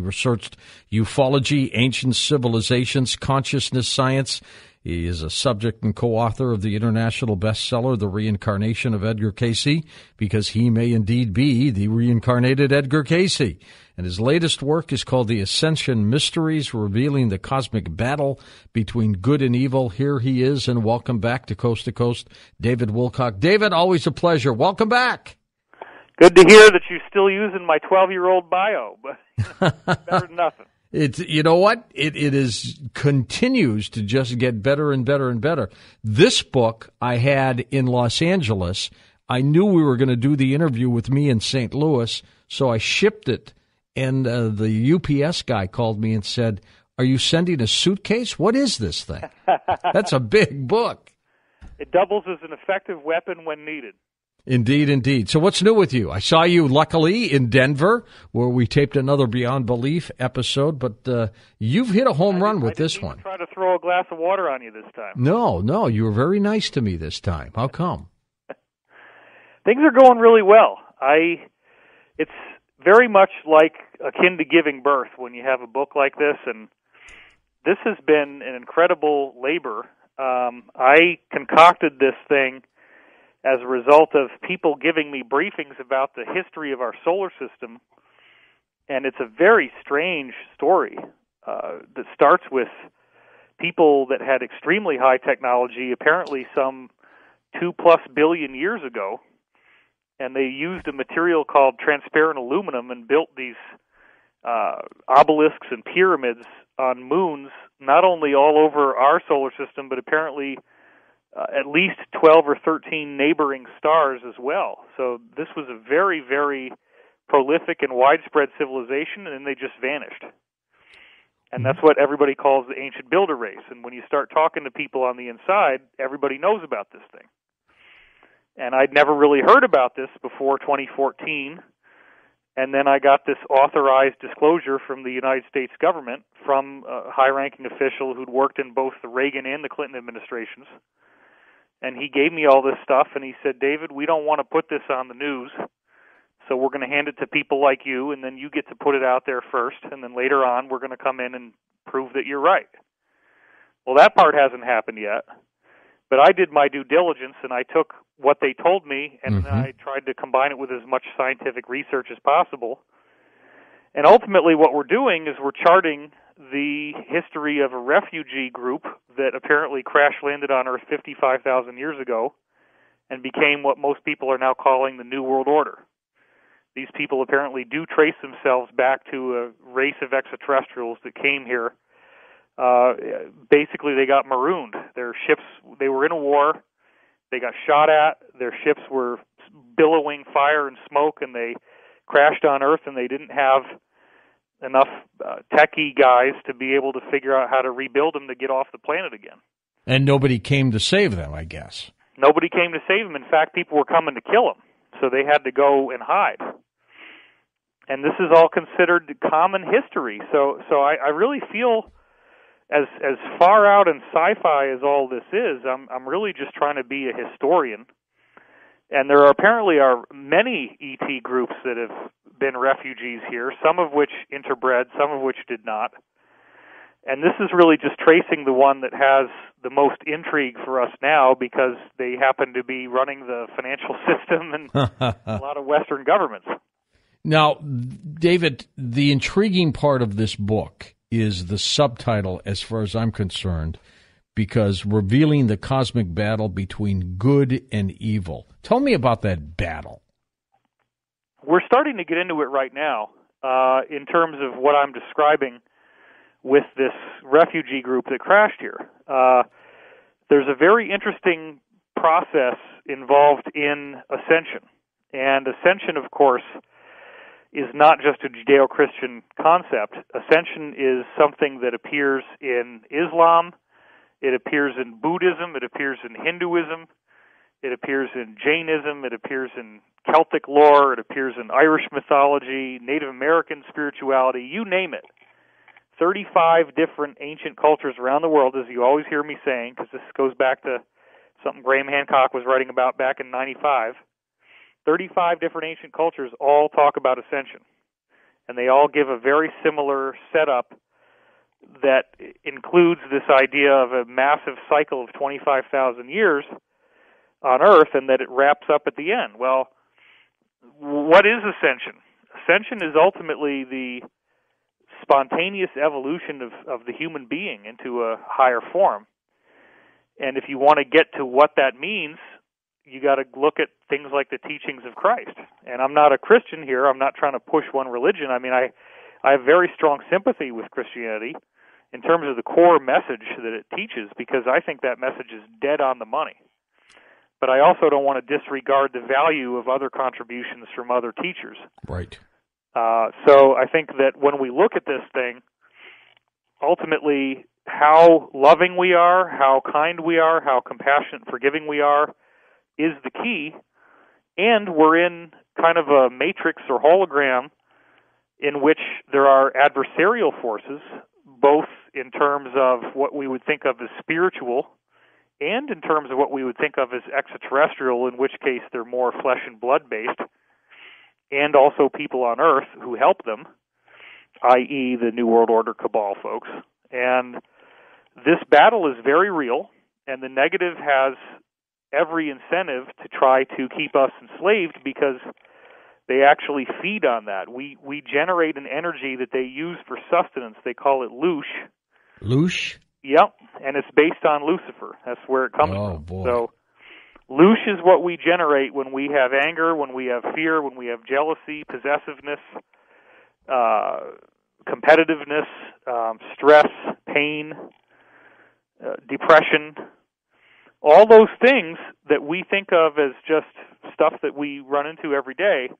He researched ufology, ancient civilizations, consciousness science. He is a subject and co-author of the international bestseller, The Reincarnation of Edgar Cayce, because he may indeed be the reincarnated Edgar Cayce. And his latest work is called The Ascension Mysteries, revealing the cosmic battle between good and evil. Here he is, and welcome back to Coast, David Wilcock. David, always a pleasure. Welcome back. Good to hear that you're still using my 12-year-old bio, but better than nothing. It's, you know what? It continues to just get better and better and better. This book I had in Los Angeles. I knew we were going to do the interview with me in St. Louis, so I shipped it. And the UPS guy called me and said, "Are you sending a suitcase? What is this thing?" That's a big book. It doubles as an effective weapon when needed. Indeed, indeed. So what's new with you? I saw you, luckily, in Denver, where we taped another Beyond Belief episode, but you've hit a home run with this one. I didn't try to throw a glass of water on you this time. No, you were very nice to me this time. How come? Things are going really well. It's very much like akin to giving birth when you have a book like this, and this has been an incredible labor. I concocted this thing as a result of people giving me briefings about the history of our solar system, and it's a very strange story that starts with people that had extremely high technology, apparently some 2+ billion years ago, and they used a material called transparent aluminum and built these obelisks and pyramids on moons, not only all over our solar system, but apparently at least 12 or 13 neighboring stars as well. So this was a very, very prolific and widespread civilization, and then they just vanished. And that's what everybody calls the ancient builder race. And when you start talking to people on the inside, everybody knows about this thing. And I'd never really heard about this before 2014. And then I got this authorized disclosure from the United States government from a high-ranking official who'd worked in both the Reagan and the Clinton administrations. And he gave me all this stuff, and he said, "David, we don't want to put this on the news, so we're going to hand it to people like you, and then you get to put it out there first, and then later on we're going to come in and prove that you're right." Well, that part hasn't happened yet, but I did my due diligence, and I took what they told me, and I tried to combine it with as much scientific research as possible. And ultimately what we're doing is we're charting the history of a refugee group that apparently crash-landed on Earth 55,000 years ago and became what most people are now calling the New World Order. These people apparently do trace themselves back to a race of extraterrestrials that came here. Basically, they got marooned. Their ships, they were in a war, they got shot at, their ships were billowing fire and smoke, and they crashed on Earth, and they didn't have enough techie guys to be able to figure out how to rebuild them to get off the planet again. And nobody came to save them, I guess. Nobody came to save them. In fact, people were coming to kill them, so they had to go and hide. And this is all considered common history. So I really feel, as far out in sci-fi as all this is, I'm really just trying to be a historian. And there apparently are many ET groups that have been refugees here, some of which interbred, some of which did not. And this is really just tracing the one that has the most intrigue for us now because they happen to be running the financial system and a lot of Western governments. Now, David, the intriguing part of this book is the subtitle, as far as I'm concerned, because revealing the cosmic battle between good and evil. Tell me about that battle. We're starting to get into it right now in terms of what I'm describing with this refugee group that crashed here. There's a very interesting process involved in ascension. And ascension, of course, is not just a Judeo-Christian concept. Ascension is something that appears in Islam, it appears in Buddhism, it appears in Hinduism, it appears in Jainism, it appears in Celtic lore, it appears in Irish mythology, Native American spirituality, you name it. 35 different ancient cultures around the world, as you always hear me saying, because this goes back to something Graham Hancock was writing about back in 95. 35 different ancient cultures all talk about ascension. and they all give a very similar setup that includes this idea of a massive cycle of 25,000 years on Earth, and that it wraps up at the end. Well, what is ascension? Ascension is ultimately the spontaneous evolution of the human being into a higher form. And if you want to get to what that means, you got to look at things like the teachings of Christ. And I'm not a Christian here. I'm not trying to push one religion. I mean, I have very strong sympathy with Christianity in terms of the core message that it teaches, because I think that message is dead on the money. But I also don't want to disregard the value of other contributions from other teachers. Right. So I think that when we look at this thing, ultimately, how loving we are, how kind we are, how compassionate and forgiving we are is the key. And we're in kind of a matrix or hologram in which there are adversarial forces, both in terms of what we would think of as spiritual and in terms of what we would think of as extraterrestrial, in which case they're more flesh and blood based, and also people on Earth who help them, i.e. the New World Order cabal folks. And this battle is very real, and the negative has every incentive to try to keep us enslaved, because they actually feed on that. We generate an energy that they use for sustenance. They call it loosh. Loosh? Yep, and it's based on Lucifer. That's where it comes from. Boy. So loosh is what we generate when we have anger, when we have fear, when we have jealousy, possessiveness, competitiveness, stress, pain, depression. All those things that we think of as just stuff that we run into every day,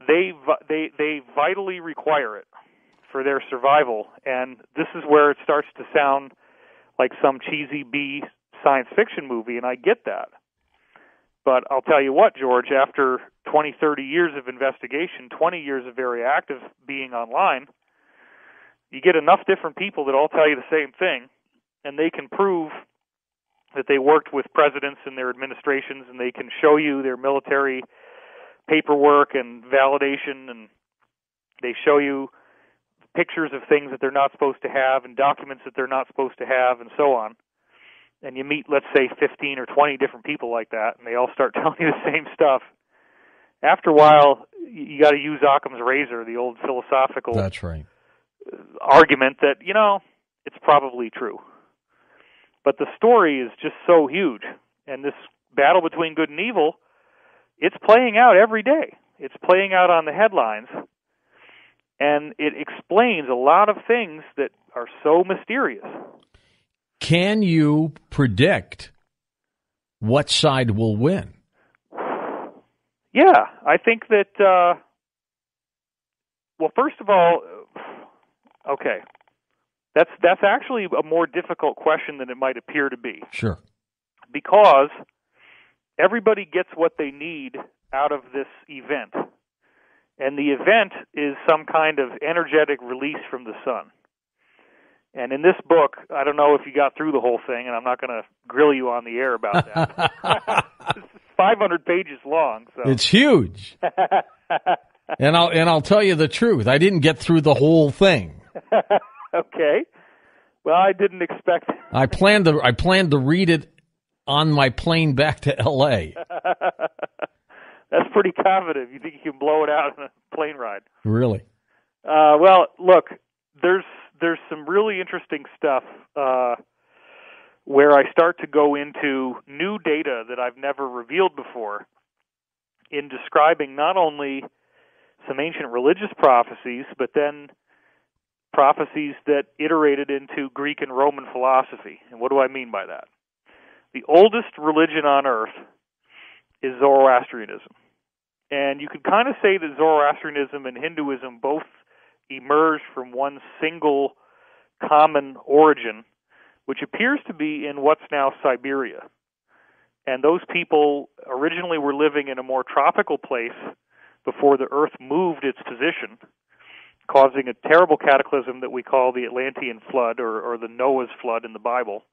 they vitally require it for their survival. And this is where it starts to sound like some cheesy B science fiction movie, and I get that. But I'll tell you what, George, after 20, 30 years of investigation, 20 years of very active being online, you get enough different people that all tell you the same thing, and they can prove that they worked with presidents and their administrations, and they can show you their military paperwork and validation, and they show you pictures of things that they're not supposed to have and documents that they're not supposed to have, and so on. And you meet, let's say, 15 or 20 different people like that, and they all start telling you the same stuff. After a while, you got to use Occam's razor, the old philosophical That's right. argument that, it's probably true. But the story is just so huge, and this battle between good and evil, it's playing out every day. It's playing out on the headlines, and it explains a lot of things that are so mysterious. Can you predict what side will win? Yeah, I think that, well, first of all, okay, that's actually a more difficult question than it might appear to be. Sure. Because everybody gets what they need out of this event. And the event is some kind of energetic release from the sun. And in this book, I don't know if you got through the whole thing, and I'm not going to grill you on the air about that. It's 500 pages long. So. It's huge. and I'll tell you the truth. I didn't get through the whole thing. Okay. Well, I didn't expect. I planned to read it on my plane back to L.A. That's pretty confident. You think you can blow it out in a plane ride? Really? Well, look, there's some really interesting stuff where I start to go into new data that I've never revealed before in describing not only some ancient religious prophecies, but then prophecies that iterated into Greek and Roman philosophy. And what do I mean by that? The oldest religion on earth is Zoroastrianism. And you could kind of say that Zoroastrianism and Hinduism both emerged from one single common origin, which appears to be in what's now Siberia. And those people originally were living in a more tropical place before the earth moved its position, causing a terrible cataclysm that we call the Atlantean flood or the Noah's flood in the Bible.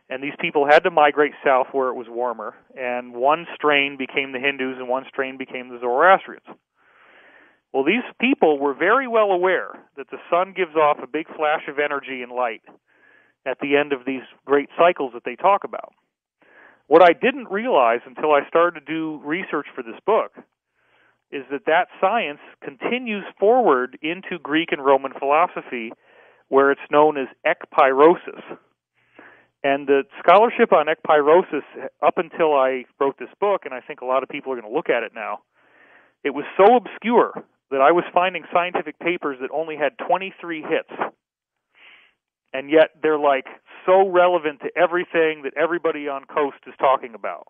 And these people had to migrate south where it was warmer, and one strain became the Hindus and one strain became the Zoroastrians. Well, these people were very well aware that the sun gives off a big flash of energy and light at the end of these great cycles that they talk about. What I didn't realize until I started to do research for this book is that science continues forward into Greek and Roman philosophy, where it's known as ekpyrosis. And the scholarship on ekpyrosis, up until I wrote this book, and I think a lot of people are going to look at it now, it was so obscure that I was finding scientific papers that only had 23 hits. And yet they're like so relevant to everything that everybody on Coast is talking about.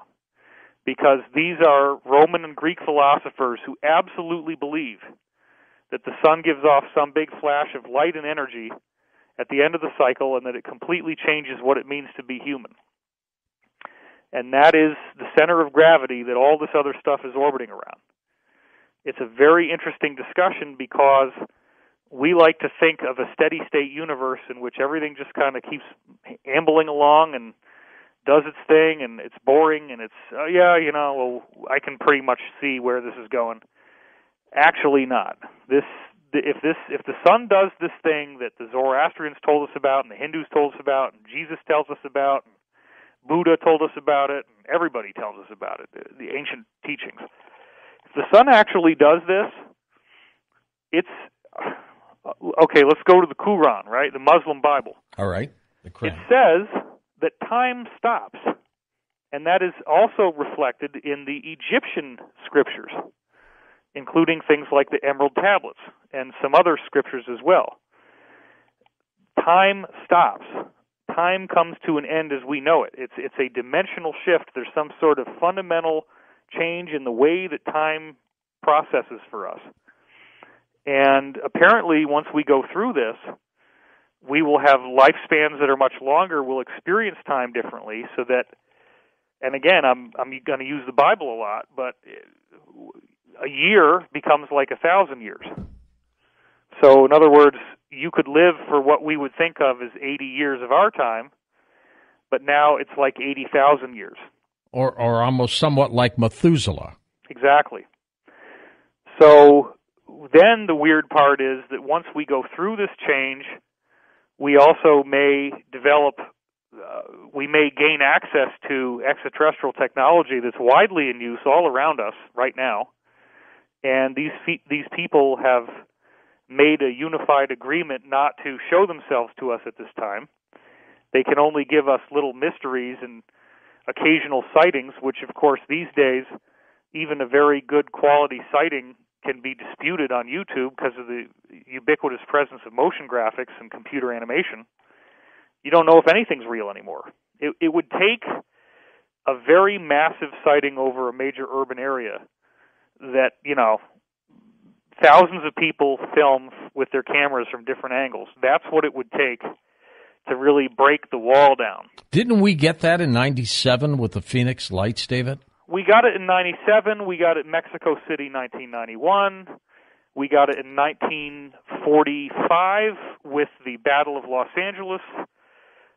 Because these are Roman and Greek philosophers who absolutely believe that the sun gives off some big flash of light and energy at the end of the cycle, and that it completely changes what it means to be human. And that is the center of gravity that all this other stuff is orbiting around. It's a very interesting discussion because we like to think of a steady-state universe in which everything just kind of keeps ambling along and does its thing, and it's boring, and it's, I can pretty much see where this is going. Actually not. If the sun does this thing that the Zoroastrians told us about, and the Hindus told us about, and Jesus tells us about, and Buddha told us about it, and everybody tells us about it, the ancient teachings. If the sun actually does this, it's okay. Let's go to the Quran, right? The Muslim Bible. All right. The Quran. It says that time stops, and that is also reflected in the Egyptian scriptures, including things like the Emerald Tablets and some other scriptures as well. Time stops. Time comes to an end as we know it. It's a dimensional shift. There's some sort of fundamental change in the way that time processes for us. And apparently, once we go through this, we will have lifespans that are much longer. We'll experience time differently, so that, and again, I'm going to use the Bible a lot, but a year becomes like 1,000 years. So, in other words, you could live for what we would think of as 80 years of our time, but now it's like 80,000 years. Or almost somewhat like Methuselah. Exactly. So then the weird part is that once we go through this change, we also may develop, we may gain access to extraterrestrial technology that's widely in use all around us right now. And these people have made a unified agreement not to show themselves to us at this time. They can only give us little mysteries and occasional sightings, which, of course, these days, even a very good quality sighting can be disputed on YouTube because of the ubiquitous presence of motion graphics and computer animation. You don't know if anything's real anymore. It would take a very massive sighting over a major urban area that, thousands of people film with their cameras from different angles. That's what it would take to really break the wall down. Didn't we get that in 97 with the Phoenix Lights, David? We got it in 97. We got it in Mexico City, 1991. We got it in 1945 with the Battle of Los Angeles.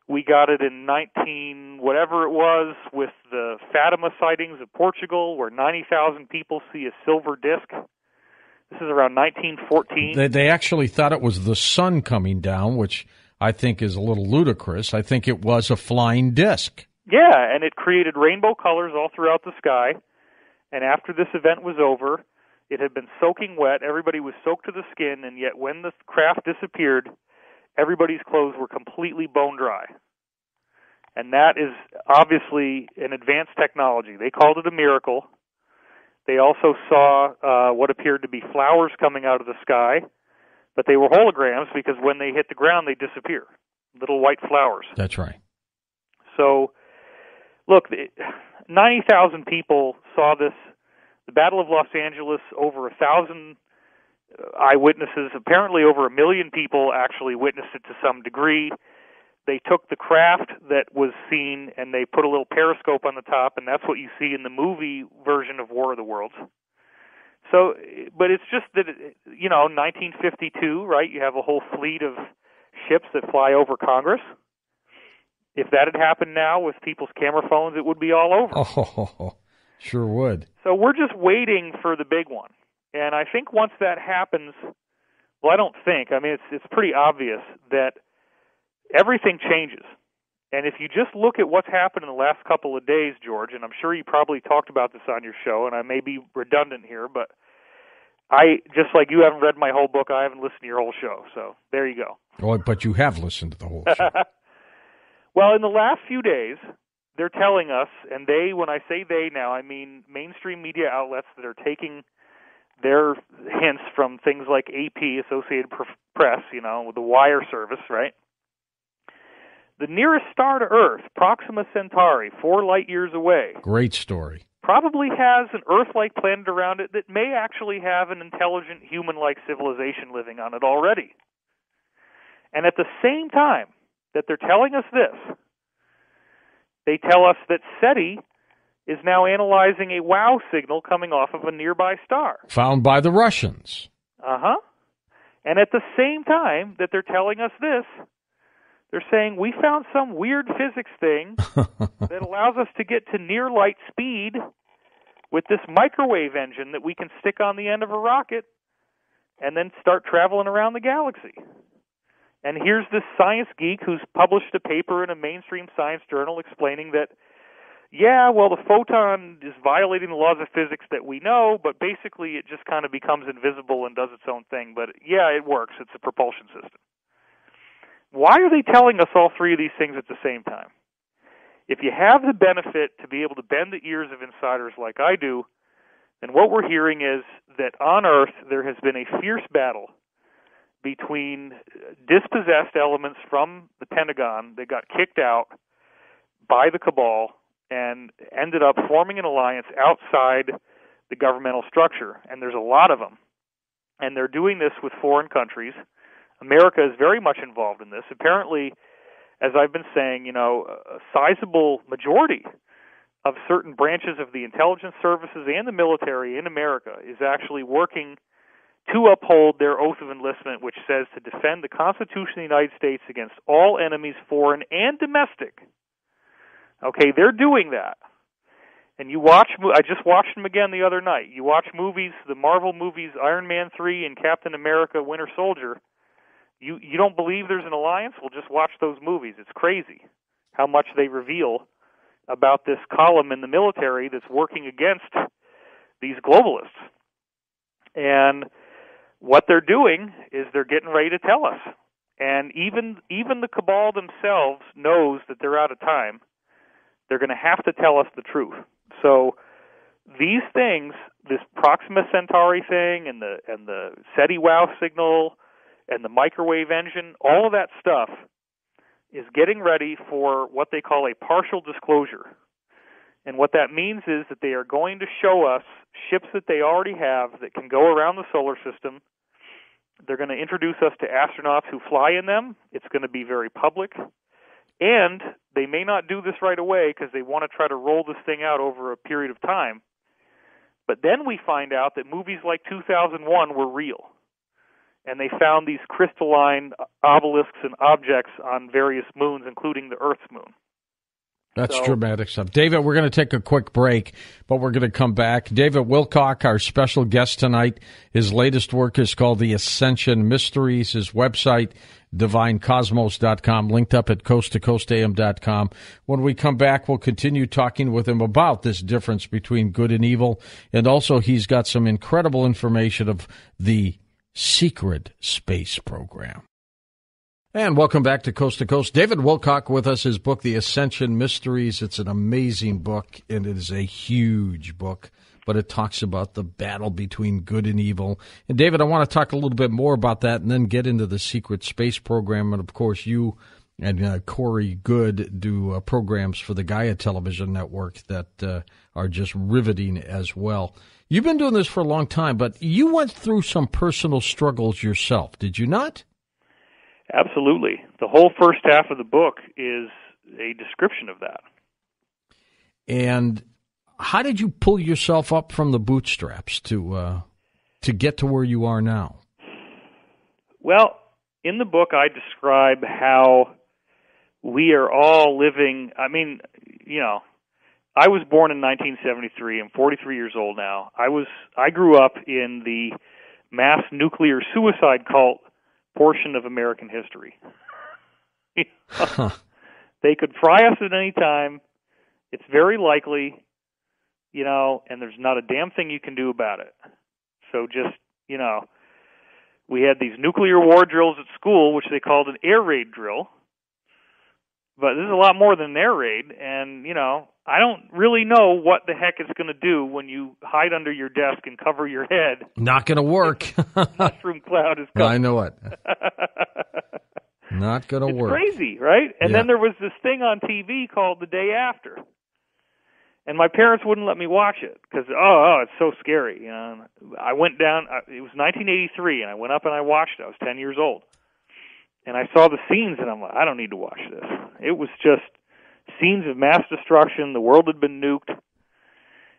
We got it in 19-whatever it was with the Fatima sightings of Portugal, where 90,000 people see a silver disc. This is around 1914. They actually thought it was the sun coming down, which I think is a little ludicrous. I think it was a flying disc. Yeah, and it created rainbow colors all throughout the sky. And after this event was over, it had been soaking wet. Everybody was soaked to the skin, and yet when the craft disappeared, everybody's clothes were completely bone dry. And that is obviously an advanced technology. They called it a miracle. They also saw what appeared to be flowers coming out of the sky, but they were holograms because when they hit the ground, they disappear. Little white flowers. That's right. So, look, 90,000 people saw this. The Battle of Los Angeles, over 1,000 eyewitnesses. Apparently over 1 million people actually witnessed it to some degree. They took the craft that was seen and they put a little periscope on the top, and that's what you see in the movie version of War of the Worlds. So, but it's just that, 1952, right? You have a whole fleet of ships that fly over Congress. If that had happened now with people's camera phones, it would be all over. Oh, sure would. So we're just waiting for the big one. And I think once that happens, well, I don't think. I mean, it's pretty obvious that everything changes. And if you just look at what's happened in the last couple of days, George, and I'm sure you probably talked about this on your show, and I may be redundant here, but just like you haven't read my whole book, I haven't listened to your whole show. So there you go. Oh, but you have listened to the whole show. Well, in the last few days, they're telling us, and they, when I say they now, I mean mainstream media outlets that are taking their hints from things like AP, Associated Press, with the wire service, right? The nearest star to Earth, Proxima Centauri, 4 light years away. Great story. Probably has an Earth-like planet around it that may actually have an intelligent human-like civilization living on it already. And at the same time that they're telling us this, they tell us that SETI is now analyzing a WOW signal coming off of a nearby star. Found by the Russians. Uh-huh. And at the same time that they're telling us this, they're saying, we found some weird physics thing that allows us to get to near light speed with this microwave engine that we can stick on the end of a rocket and then start traveling around the galaxy. And here's this science geek who's published a paper in a mainstream science journal explaining that, yeah, well, the photon is violating the laws of physics that we know, but basically it just kind of becomes invisible and does its own thing. But yeah, it works. It's a propulsion system. Why are they telling us all three of these things at the same time? If you have the benefit to be able to bend the ears of insiders like I do, then what we're hearing is that on Earth there has been a fierce battle between dispossessed elements from the Pentagon that got kicked out by the cabal and ended up forming an alliance outside the governmental structure. And there's a lot of them. And they're doing this with foreign countries. America is very much involved in this. Apparently, as I've been saying, a sizable majority of certain branches of the intelligence services and the military in America is actually working to uphold their oath of enlistment, which says to defend the Constitution of the United States against all enemies, foreign and domestic. Okay, they're doing that. And I just watched them again the other night. You watch movies, the Marvel movies, Iron Man 3 and Captain America Winter Soldier. You don't believe there's an alliance? Well, just watch those movies. It's crazy how much they reveal about this column in the military that's working against these globalists. And what they're doing is they're getting ready to tell us. And even the cabal themselves knows that they're out of time. They're going to have to tell us the truth. So these things, this Proxima Centauri thing and the SETI WOW signal and the microwave engine, all of that stuff is getting ready for what they call a partial disclosure. And what that means is that they are going to show us ships that they already have that can go around the solar system. They're going to introduce us to astronauts who fly in them. It's going to be very public. And they may not do this right away because they want to try to roll this thing out over a period of time. But then we find out that movies like 2001 were real. And they found these crystalline obelisks and objects on various moons, including the Earth's moon. That's dramatic stuff. David, we're going to take a quick break, but we're going to come back. David Wilcock, our special guest tonight, his latest work is called The Ascension Mysteries. His website, divinecosmos.com, linked up at coasttocoastam.com. When we come back, we'll continue talking with him about this difference between good and evil. And also, he's got some incredible information of the secret space program. And welcome back to Coast to Coast. David Wilcock with us, his book, The Ascension Mysteries. It's an amazing book, and it is a huge book, but it talks about the battle between good and evil. And David, I want to talk a little bit more about that and then get into the secret space program. And, of course, you and Corey Good do programs for the Gaia Television Network that are just riveting as well. You've been doing this for a long time, but you went through some personal struggles yourself, did you not? Absolutely. The whole first half of the book is a description of that. And how did you pull yourself up from the bootstraps to get to where you are now? Well, in the book I describe how we are all living, I was born in 1973. I'm 43 years old now. I grew up in the mass nuclear suicide cult portion of American history. Huh. They could fry us at any time. It's very likely, and there's not a damn thing you can do about it. So just, we had these nuclear war drills at school, which they called an air raid drill. But this is a lot more than an air raid, and, I don't really know what the heck it's going to do when you hide under your desk and cover your head. Not going to work. Mushroom cloud is coming. I know it. Not going to work. It's crazy, right? And then there was this thing on TV called The Day After. And my parents wouldn't let me watch it because, it's so scary. I went down, it was 1983, and I went up and I watched it. I was 10 years old. And I saw the scenes, and I'm like, I don't need to watch this. It was just scenes of mass destruction. The world had been nuked.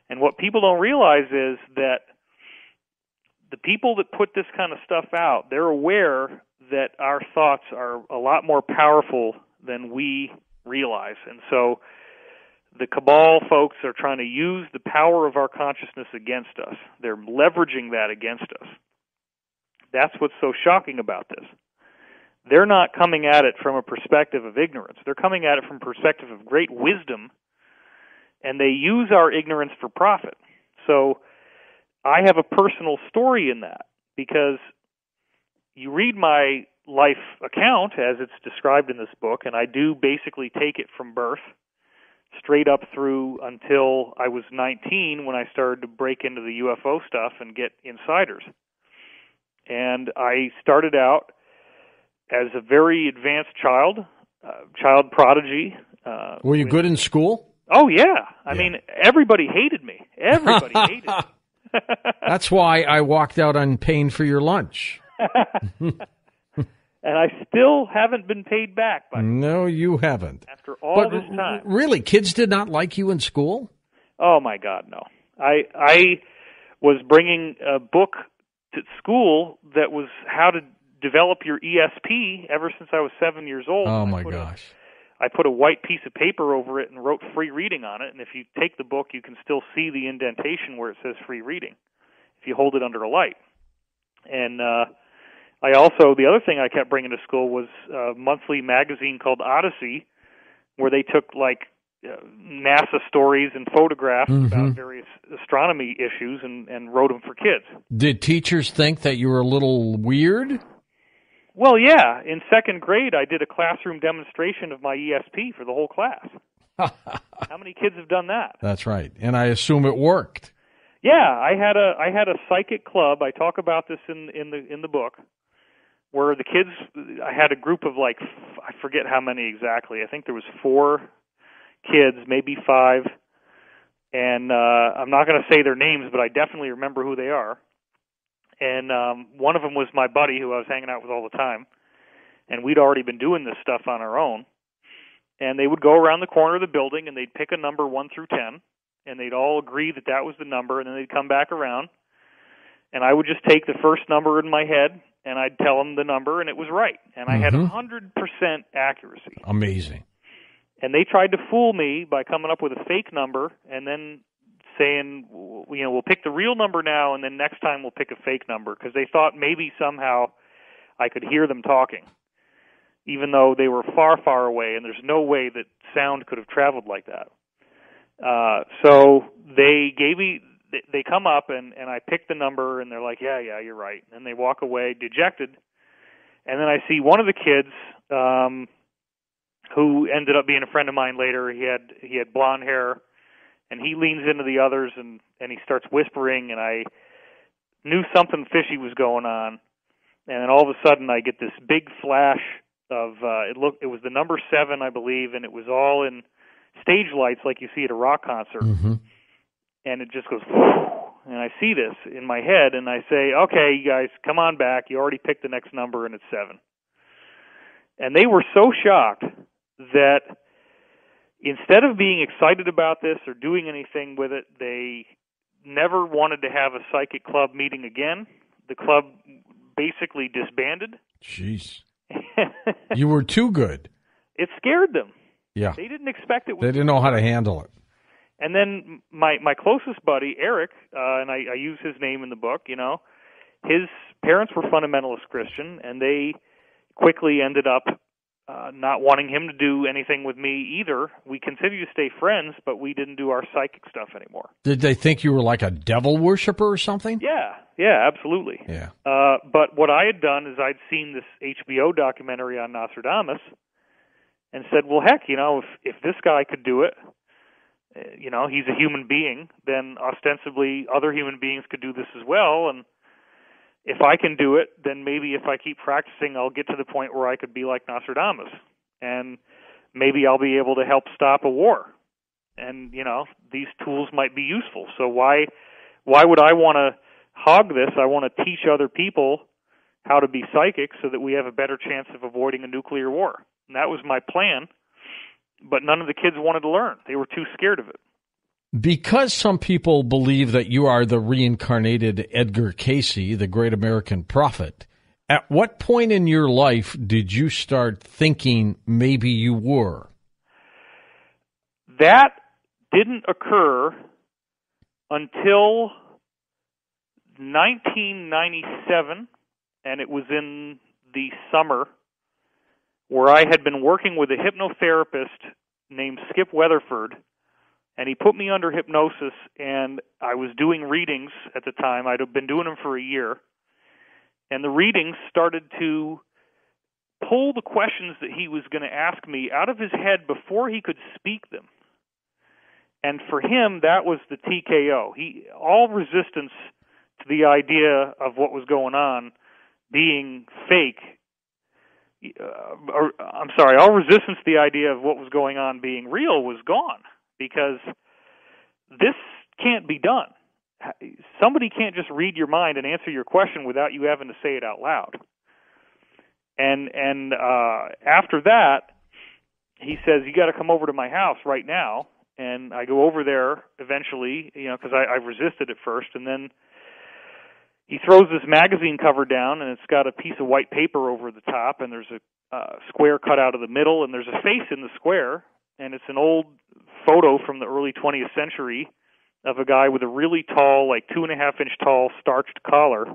And what people don't realize is that the people that put this kind of stuff out, they're aware that our thoughts are a lot more powerful than we realize. And so the cabal folks are trying to use the power of our consciousness against us. They're leveraging that against us. That's what's so shocking about this. They're not coming at it from a perspective of ignorance. They're coming at it from a perspective of great wisdom, and they use our ignorance for profit. So I have a personal story in that, because you read my life account as it's described in this book, and I do basically take it from birth straight up through until I was 19 when I started to break into the UFO stuff and get insiders. And I started out as a very advanced child prodigy. Were you good in school? Oh, yeah. I mean, everybody hated me. Everybody hated me. That's why I walked out unpaid for your lunch. And I still haven't been paid back by you. No, you haven't. After all this time. Really, kids did not like you in school? Oh, my God, no. I was bringing a book to school that was how to develop your ESP ever since I was 7 years old. Oh, my gosh. I put a white piece of paper over it and wrote free reading on it, and if you take the book, you can still see the indentation where it says free reading if you hold it under a light. And the other thing I kept bringing to school was a monthly magazine called Odyssey, where they took, NASA stories and photographs about various astronomy issues and wrote them for kids. Did teachers think that you were a little weird? Well, yeah. In second grade, I did a classroom demonstration of my ESP for the whole class. How many kids have done that? That's right. And I assume it worked. Yeah, I had a psychic club. I talk about this in the book, where the kids, I had a group of I forget how many exactly. I think there was 4 kids, maybe 5. And I'm not going to say their names, but I definitely remember who they are. And one of them was my buddy who I was hanging out with all the time. And we'd already been doing this stuff on our own. And they would go around the corner of the building, and they'd pick a number 1 through 10. And they'd all agree that that was the number, and then they'd come back around. And I would just take the first number in my head, and I'd tell them the number, and it was right. And I had 100% accuracy. Amazing. And they tried to fool me by coming up with a fake number and then saying, we'll pick the real number now, and then next time we'll pick a fake number, because they thought maybe somehow I could hear them talking, even though they were far, far away, and there's no way that sound could have traveled like that. So they come up, and I pick the number, and they're like, yeah, you're right. And they walk away dejected. And then I see one of the kids, who ended up being a friend of mine later. He had blonde hair, and he leans into the others, and he starts whispering, and I knew something fishy was going on. And then all of a sudden I get this big flash of, it was the number 7, I believe, and it was all in stage lights like you see at a rock concert. And it just goes, and I see this in my head, and I say, okay, you guys, come on back. You already picked the next number, and it's 7. And they were so shocked that instead of being excited about this or doing anything with it, they never wanted to have a psychic club meeting again. The club basically disbanded. Jeez. You were too good. It scared them. Yeah. They didn't expect it. They didn't know how to handle it. And then my closest buddy, Eric, and I use his name in the book, his parents were fundamentalist Christian, and they quickly ended up not wanting him to do anything with me either. We continued to stay friends, but we didn't do our psychic stuff anymore. Did they think you were like a devil worshiper or something? Yeah, absolutely. Yeah. But what I had done is I'd seen this HBO documentary on Nostradamus and said, well, heck, if this guy could do it, he's a human being, then ostensibly other human beings could do this as well, and if I can do it, then maybe if I keep practicing, I'll get to the point where I could be like Nostradamus, and maybe I'll be able to help stop a war. And, these tools might be useful. So why would I want to hog this? I want to teach other people how to be psychic so that we have a better chance of avoiding a nuclear war. And that was my plan, but none of the kids wanted to learn. They were too scared of it. Because some people believe that you are the reincarnated Edgar Cayce, the great American prophet, at what point in your life did you start thinking maybe you were? That didn't occur until 1997, and it was in the summer, where I had been working with a hypnotherapist named Skip Weatherford, and he put me under hypnosis, and I was doing readings at the time. I'd been doing them for a year. And the readings started to pull the questions that he was going to ask me out of his head before he could speak them. And for him, that was the TKO. All resistance to the idea of what was going on being fake, all resistance to the idea of what was going on being real was gone. Because this can't be done. Somebody can't just read your mind and answer your question without you having to say it out loud. And after that, he says, you got to come over to my house right now. And I go over there eventually, because I resisted at first. And then he throws this magazine cover down, and it's got a piece of white paper over the top, and there's a square cut out of the middle, and there's a face in the square. And it's an old photo from the early 20th century of a guy with a really tall, like 2.5-inch tall, starched collar.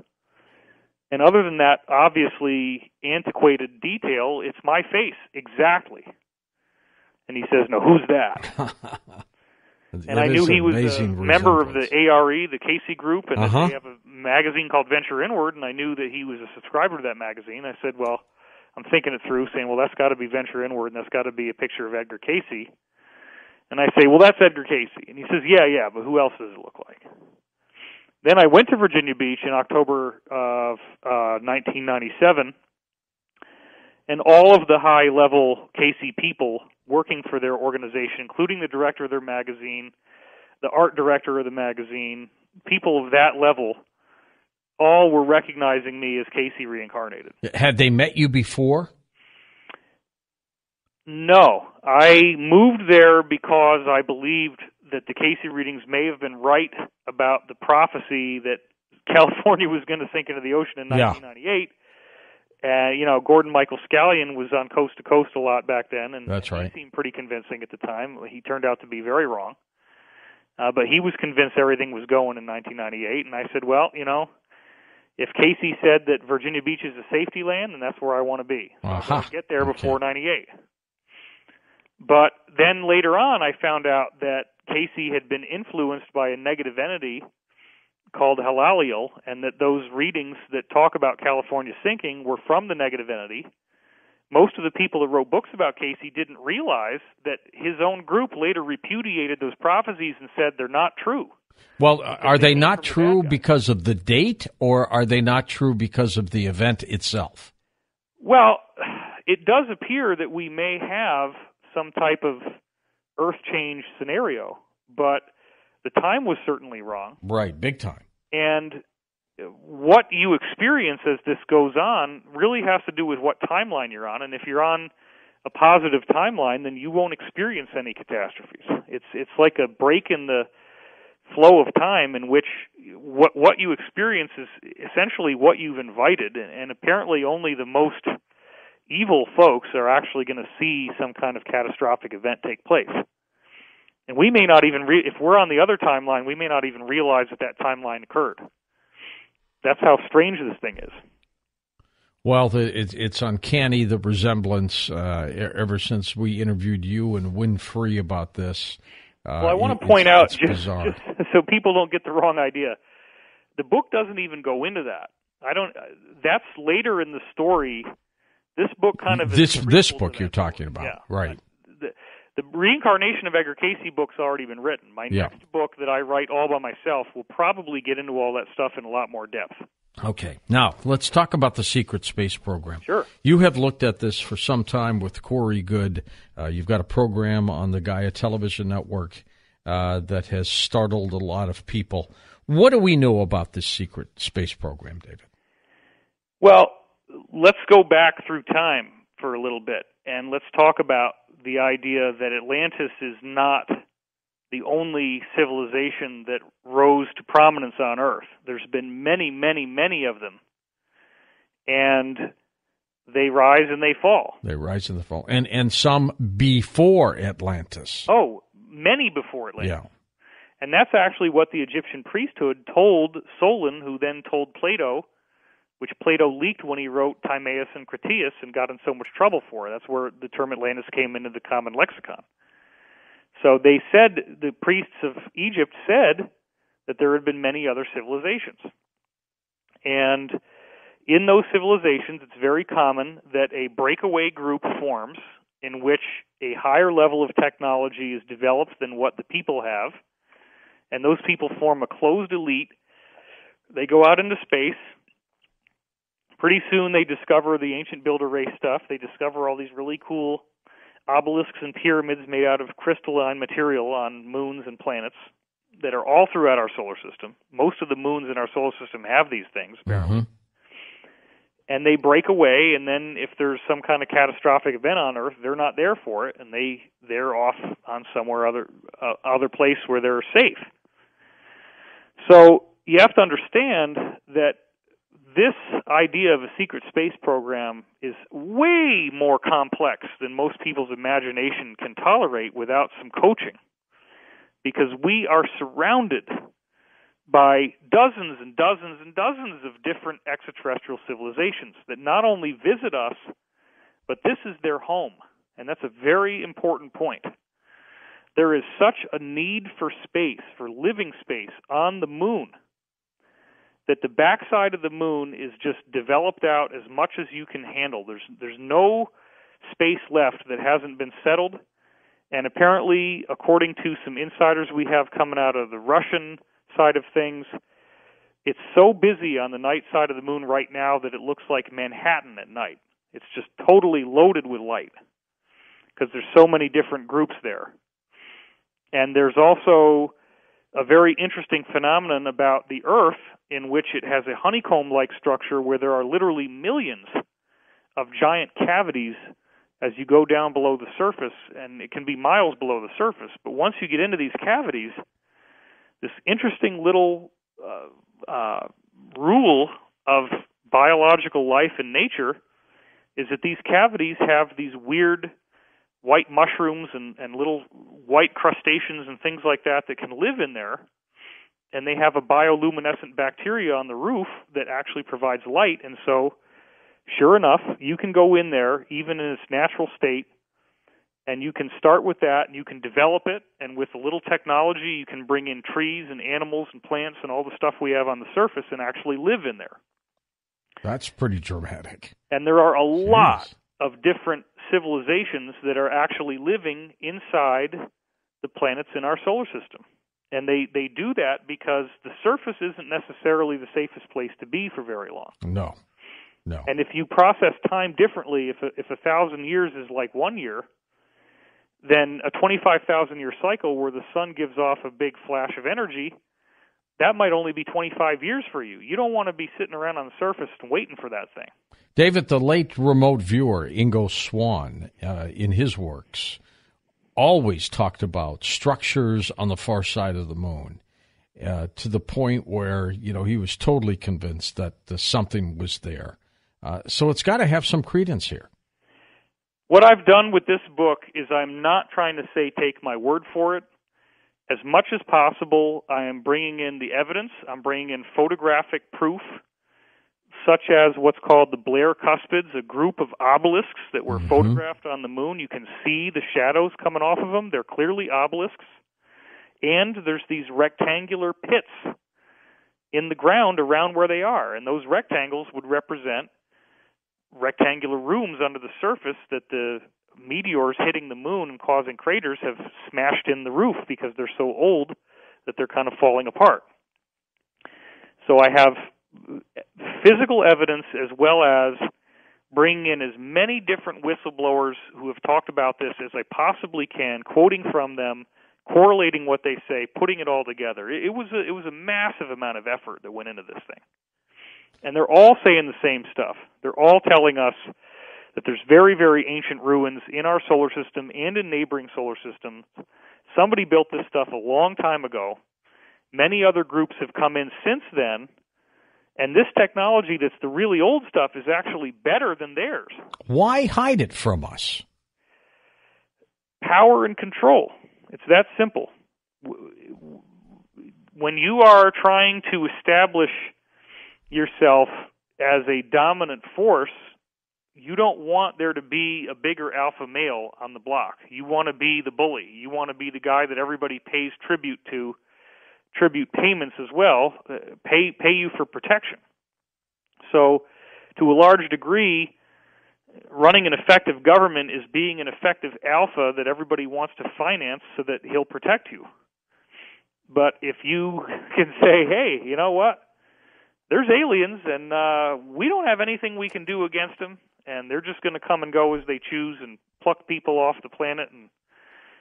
And other than that, obviously antiquated detail, it's my face, exactly. And he says, no, who's that? And I knew he was a member of the ARE, the Cayce Group, and they have a magazine called Venture Inward, and I knew that he was a subscriber to that magazine. I said, well, I'm thinking it through, saying, well, that's got to be Venture Inward, and that's got to be a picture of Edgar Cayce. And I say, well, that's Edgar Cayce. And he says, yeah, but who else does it look like? Then I went to Virginia Beach in October of 1997, and all of the high-level Cayce people working for their organization, including the director of their magazine, the art director of the magazine, people of that level, all were recognizing me as Cayce reincarnated. Had they met you before? No. I moved there because I believed that the Cayce readings may have been right about the prophecy that California was going to sink into the ocean in 1998. Gordon Michael Scallion was on Coast to Coast a lot back then, and that's right. He seemed pretty convincing at the time. He turned out to be very wrong. But he was convinced everything was going in 1998, and I said, well, if Cayce said that Virginia Beach is a safety land, then that's where I want to be. So I got to get there before 98. But then later on, I found out that Cayce had been influenced by a negative entity called Halaliel, and that those readings that talk about California sinking were from the negative entity. Most of the people that wrote books about Cayce didn't realize that his own group later repudiated those prophecies and said they're not true. Well, are they not true because of the date, or are they not true because of the event itself? Well, it does appear that we may have some type of earth change scenario, but the time was certainly wrong. Right, big time. And what you experience as this goes on really has to do with what timeline you're on. And if you're on a positive timeline, then you won't experience any catastrophes. It's like a break in the flow of time in which what you experience is essentially what you've invited, and apparently only the most evil folks are actually going to see some kind of catastrophic event take place. And we may not even, if we're on the other timeline, we may not even realize that timeline occurred. That's how strange this thing is. Well, it's uncanny, the resemblance, ever since we interviewed you and Winfrey about this. Well, I want to point out, just bizarre. So people don't get the wrong idea, the book doesn't even go into that. That's later in the story. This book kind of is this book you're talking about, yeah. Right? The Reincarnation of Edgar Casey book's already been written. My next book that I write all by myself will probably get into all that stuff in a lot more depth. Okay. Now, let's talk about the secret space program. Sure. You have looked at this for some time with Corey Good. You've got a program on the Gaia Television Network that has startled a lot of people. What do we know about this secret space program, David? Well, let's go back through time for a little bit, and let's talk about the idea that Atlantis is not the only civilization that rose to prominence on Earth. There's been many, many, many of them. And they rise and they fall. They rise and they fall. And some before Atlantis. Oh, many before Atlantis. Yeah. And that's actually what the Egyptian priesthood told Solon, who then told Plato, which Plato leaked when he wrote Timaeus and Critias and got in so much trouble for it. That's where the term Atlantis came into the common lexicon. So they said, the priests of Egypt said that there had been many other civilizations. And in those civilizations, it's very common that a breakaway group forms in which a higher level of technology is developed than what the people have. And those people form a closed elite. They go out into space. Pretty soon they discover the ancient builder race stuff. They discover all these really cool obelisks and pyramids made out of crystalline material on moons and planets that are all throughout our solar system. Most of the moons in our solar system have these things, apparently. Mm-hmm. And they break away, and then if there's some kind of catastrophic event on Earth, they're not there for it, and they're off on somewhere other place where they're safe. So you have to understand that this idea of a secret space program is way more complex than most people's imagination can tolerate without some coaching, because we are surrounded by dozens and dozens and dozens of different extraterrestrial civilizations that not only visit us, but this is their home, and that's a very important point. There is such a need for space, for living space on the moon, that the backside of the moon is just developed out as much as you can handle. There's no space left that hasn't been settled, and apparently, according to some insiders we have coming out of the Russian side of things, it's so busy on the night side of the moon right now that it looks like Manhattan at night. It's just totally loaded with light because there's so many different groups there. And there's also a very interesting phenomenon about the Earth in which it has a honeycomb-like structure where there are literally millions of giant cavities as you go down below the surface, and it can be miles below the surface. But once you get into these cavities, this interesting little rule of biological life in nature is that these cavities have these weird white mushrooms and little white crustaceans and things like that can live in there, and they have a bioluminescent bacteria on the roof that actually provides light. And so, sure enough, you can go in there, even in its natural state, and you can start with that, and you can develop it, and with a little technology, you can bring in trees and animals and plants and all the stuff we have on the surface and actually live in there. That's pretty dramatic. And there are a lot of different civilizations that are actually living inside the planets in our solar system. And they do that because the surface isn't necessarily the safest place to be for very long. No. And if you process time differently, if 1,000 years is like 1 year, then a 25,000-year cycle where the sun gives off a big flash of energy, that might only be 25 years for you. You don't want to be sitting around on the surface and waiting for that thing. David, the late remote viewer, Ingo Swann, in his works, always talked about structures on the far side of the moon, to the point where, he was totally convinced that something was there. So it's got to have some credence here. What I've done with this book is I'm not trying to say take my word for it. as much as possible, I am bringing in the evidence. I'm bringing in photographic proof, such as what's called the Blair Cuspids, a group of obelisks that were photographed on the moon. You can see the shadows coming off of them. They're clearly obelisks. And there's these rectangular pits in the ground around where they are. And those rectangles would represent rectangular rooms under the surface that the meteors hitting the moon and causing craters have smashed in the roof because they're so old that they're kind of falling apart. So I have physical evidence as well as bringing in as many different whistleblowers who have talked about this as I possibly can, quoting from them, correlating what they say, putting it all together. It was a massive amount of effort that went into this thing. And they're all saying the same stuff. They're all telling us that there's very, very ancient ruins in our solar system and in neighboring solar systems. Somebody built this stuff a long time ago. Many other groups have come in since then, and this technology that's the really old stuff is actually better than theirs. Why hide it from us? Power and control. It's that simple. When you are trying to establish yourself as a dominant force, you don't want there to be a bigger alpha male on the block. You want to be the bully. You want to be the guy that everybody pays tribute to, tribute payments as well, pay you for protection. So, to a large degree, running an effective government is being an effective alpha that everybody wants to finance so that he'll protect you. But if you can say, hey, you know what? There's aliens, and we don't have anything we can do against them, and they're just going to come and go as they choose and pluck people off the planet.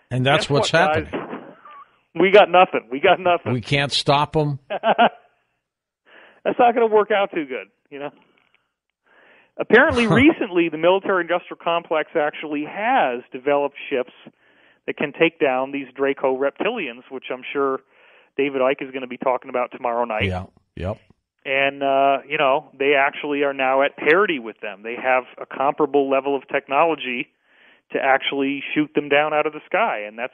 And that's what's happening. Guys? We got nothing. We can't stop them. That's not going to work out too good, you know. Apparently, recently, the military-industrial complex actually has developed ships that can take down these Draco reptilians, which I'm sure David Icke is going to be talking about tomorrow night. Yeah, yep. And, they actually are now at parity with them. They have a comparable level of technology to actually shoot them down out of the sky, and that's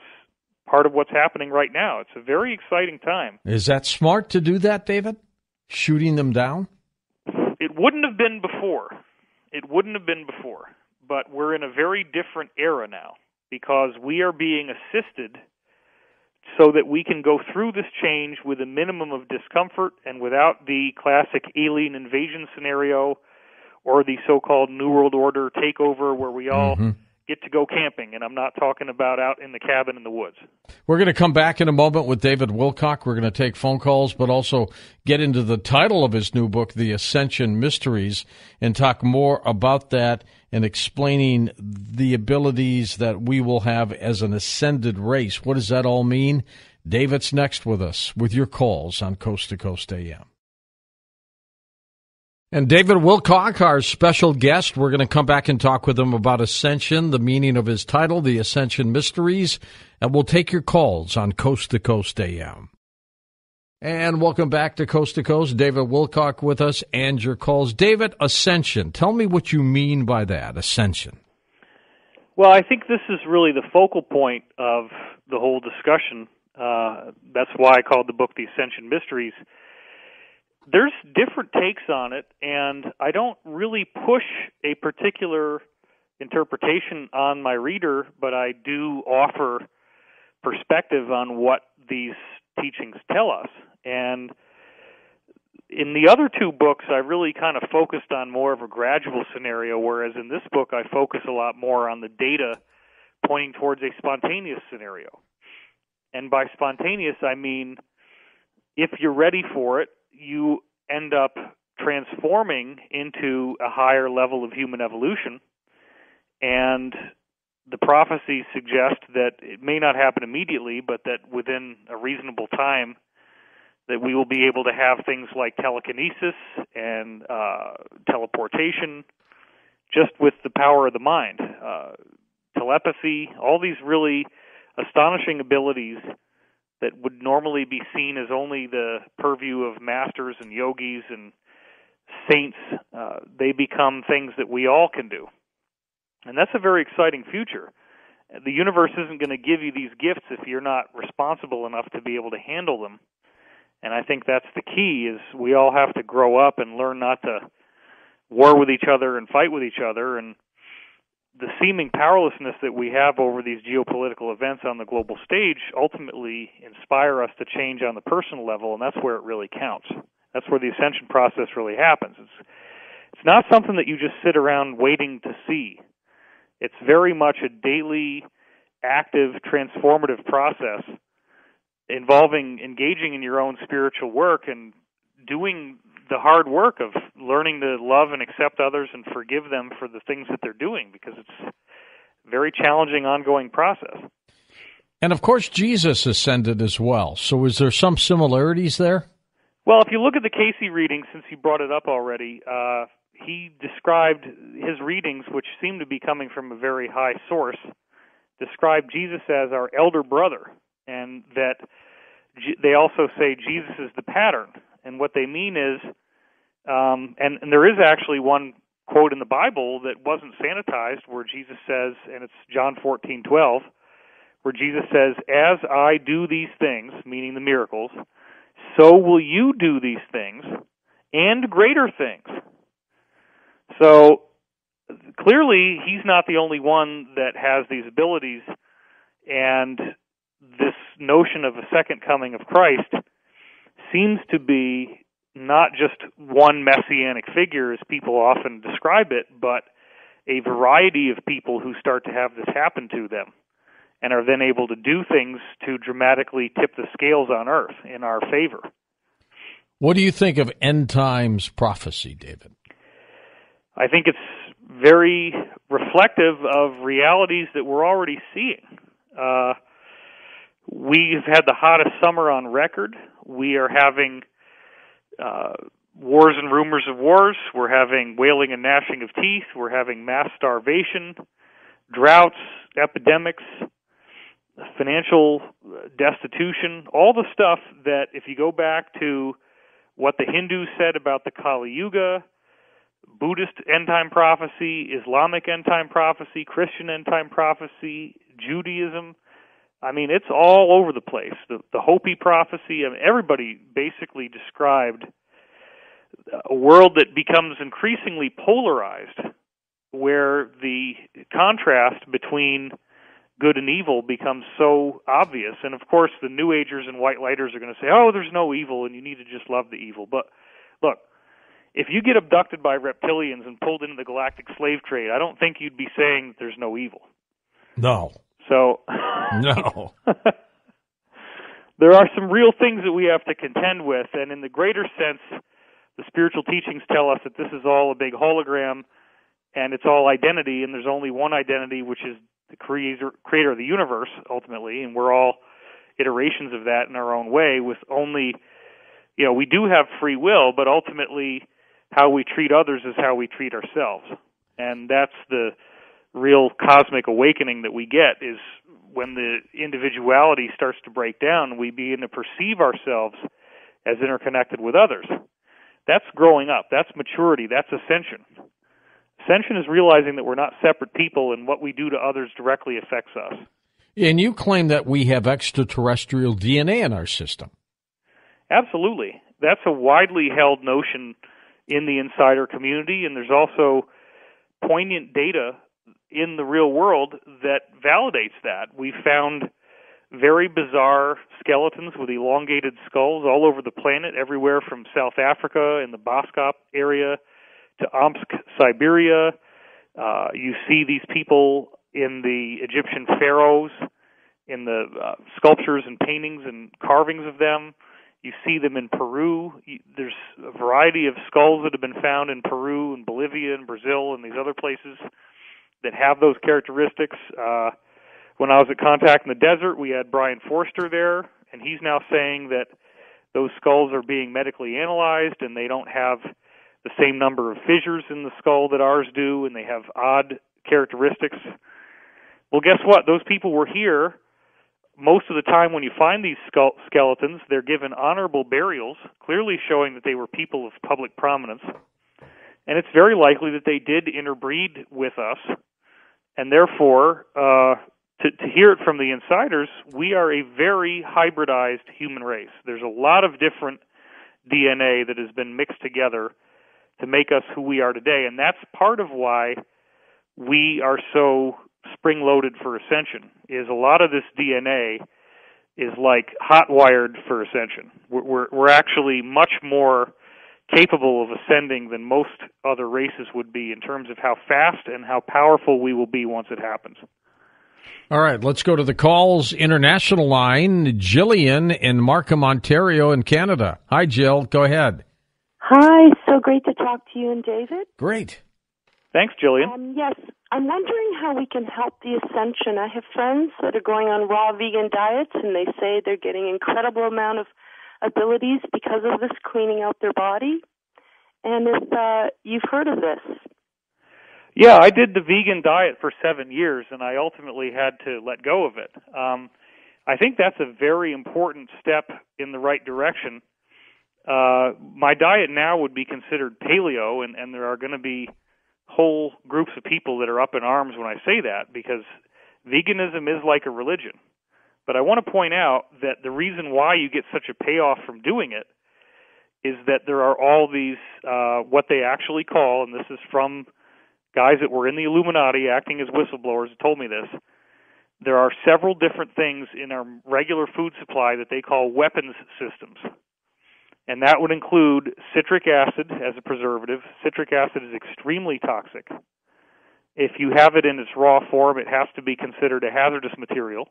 part of what's happening right now. It's a very exciting time. Is that smart to do that, David? Shooting them down? It wouldn't have been before. But we're in a very different era now because we are being assisted so that we can go through this change with a minimum of discomfort and without the classic alien invasion scenario or the so-called New World Order takeover where we all get to go camping, and I'm not talking about out in the cabin in the woods. We're going to come back in a moment with David Wilcock. We're going to take phone calls, but also get into the title of his new book, The Ascension Mysteries, and talk more about that and explaining the abilities that we will have as an ascended race. What does that all mean? David's next with us with your calls on Coast to Coast AM. And David Wilcock, our special guest, we're going to come back and talk with him about Ascension, the meaning of his title, The Ascension Mysteries, and we'll take your calls on Coast to Coast AM. And welcome back to Coast, David Wilcock with us and your calls. David, Ascension, tell me what you mean by that, Ascension. Well, I think this is really the focal point of the whole discussion. That's why I called the book The Ascension Mysteries. There's different takes on it, and I don't really push a particular interpretation on my reader, but I do offer perspective on what these teachings tell us. And in the other two books, I really kind of focused on more of a gradual scenario, whereas in this book, I focus a lot more on the data pointing towards a spontaneous scenario. And by spontaneous, I mean if you're ready for it, you end up transforming into a higher level of human evolution, and the prophecies suggest that it may not happen immediately, but that within a reasonable time that we will be able to have things like telekinesis and teleportation just with the power of the mind, telepathy, all these really astonishing abilities that would normally be seen as only the purview of masters and yogis and saints. They become things that we all can do. And that's a very exciting future. The universe isn't going to give you these gifts if you're not responsible enough to be able to handle them. And I think that's the key, is we all have to grow up and learn not to war with each other and fight with each other. And the seeming powerlessness that we have over these geopolitical events on the global stage ultimately inspire us to change on the personal level, and that's where it really counts. That's where the ascension process really happens. It's not something that you just sit around waiting to see. It's very much a daily, active, transformative process involving engaging in your own spiritual work and doing the hard work of learning to love and accept others and forgive them for the things that they're doing, because it's a very challenging, ongoing process. And, of course, Jesus ascended as well. So is there some similarities there? Well, if you look at the Casey reading, since you brought it up already, he described his readings, which seem to be coming from a very high source, described Jesus as our elder brother, and that they also say Jesus is the pattern. And what they mean is, and there is actually one quote in the Bible that wasn't sanitized where Jesus says, and it's John 14:12, where Jesus says, "As I do these things," meaning the miracles, "so will you do these things, and greater things." So clearly, he's not the only one that has these abilities, and this notion of a second coming of Christ seems to be not just one messianic figure, as people often describe it, but a variety of people who start to have this happen to them and are then able to do things to dramatically tip the scales on earth in our favor. What do you think of end times prophecy, David? I think it's very reflective of realities that we're already seeing. We've had the hottest summer on record. We are having wars and rumors of wars. We're having wailing and gnashing of teeth. We're having mass starvation, droughts, epidemics, financial destitution, all the stuff that if you go back to what the Hindus said about the Kali Yuga, Buddhist end-time prophecy, Islamic end-time prophecy, Christian end-time prophecy, Judaism, I mean, it's all over the place. The Hopi prophecy, I mean, everybody basically described a world that becomes increasingly polarized, where the contrast between good and evil becomes so obvious. And, of course, the New Agers and White Lighters are going to say, oh, there's no evil, and you need to just love the evil. But, look, if you get abducted by reptilians and pulled into the galactic slave trade, I don't think you'd be saying that there's no evil. No. So, no. There are some real things that we have to contend with, and in the greater sense, the spiritual teachings tell us that this is all a big hologram, and it's all identity, and there's only one identity, which is the creator of the universe, ultimately, and we're all iterations of that in our own way, with only, we do have free will, but ultimately how we treat others is how we treat ourselves. And that's the real cosmic awakening that we get, is when the individuality starts to break down, we begin to perceive ourselves as interconnected with others. That's growing up. That's maturity. That's ascension. Ascension is realizing that we're not separate people, and what we do to others directly affects us. And you claim that we have extraterrestrial DNA in our system. Absolutely. That's a widely held notion in the insider community, and there's also poignant data in the real world that validates that. We found very bizarre skeletons with elongated skulls all over the planet, everywhere from South Africa in the Boskop area to Omsk, Siberia. You see these people in the Egyptian pharaohs, in the sculptures and paintings and carvings of them. You see them in Peru. There's a variety of skulls that have been found in Peru and Bolivia and Brazil and these other places that have those characteristics. When I was at Contact in the Desert, we had Brian Forster there, and he's now saying that those skulls are being medically analyzed and they don't have the same number of fissures in the skull that ours do, and they have odd characteristics. Well, guess what? Those people were here. Most of the time when you find these skeletons, they're given honorable burials, clearly showing that they were people of public prominence. And it's very likely that they did interbreed with us, and therefore to hear it from the insiders, we are a very hybridized human race. There's a lot of different DNA that has been mixed together to make us who we are today, and that's part of why we are so spring-loaded for ascension, is a lot of this DNA is like hot-wired for ascension. We're actually much more capable of ascending than most other races would be in terms of how fast and how powerful we will be once it happens. All right, let's go to the calls. International line, Jillian in Markham, Ontario in Canada. Hi, Jill. Go ahead. Hi, so great to talk to you and David. Great. Thanks, Jillian. Yes, I'm wondering how we can help the ascension. I have friends that are going on raw vegan diets, and they say they're getting incredible amount of abilities because of this, cleaning out their body. And if you've heard of this. Yeah, I did the vegan diet for 7 years, and I ultimately had to let go of it. I think that's a very important step in the right direction. My diet now would be considered paleo, and there are going to be whole groups of people that are up in arms when I say that, because veganism is like a religion. But I want to point out that the reason why you get such a payoff from doing it is that there are all these, what they actually call, and this is from guys that were in the Illuminati acting as whistleblowers who told me this, there are several different things in our regular food supply that they call weapons systems. And that would include citric acid as a preservative. Citric acid is extremely toxic. If you have it in its raw form, it has to be considered a hazardous material.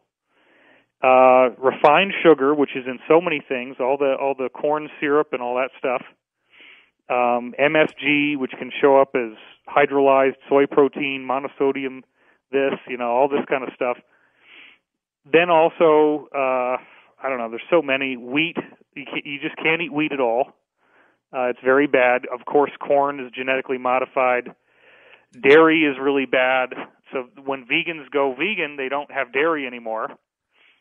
Refined sugar, which is in so many things, all the corn syrup and all that stuff. MSG, which can show up as hydrolyzed soy protein, monosodium, all this kind of stuff. Then also, I don't know, there's so many. Wheat, you just can't eat wheat at all. It's very bad. Of course, corn is genetically modified. Dairy is really bad. So when vegans go vegan, they don't have dairy anymore.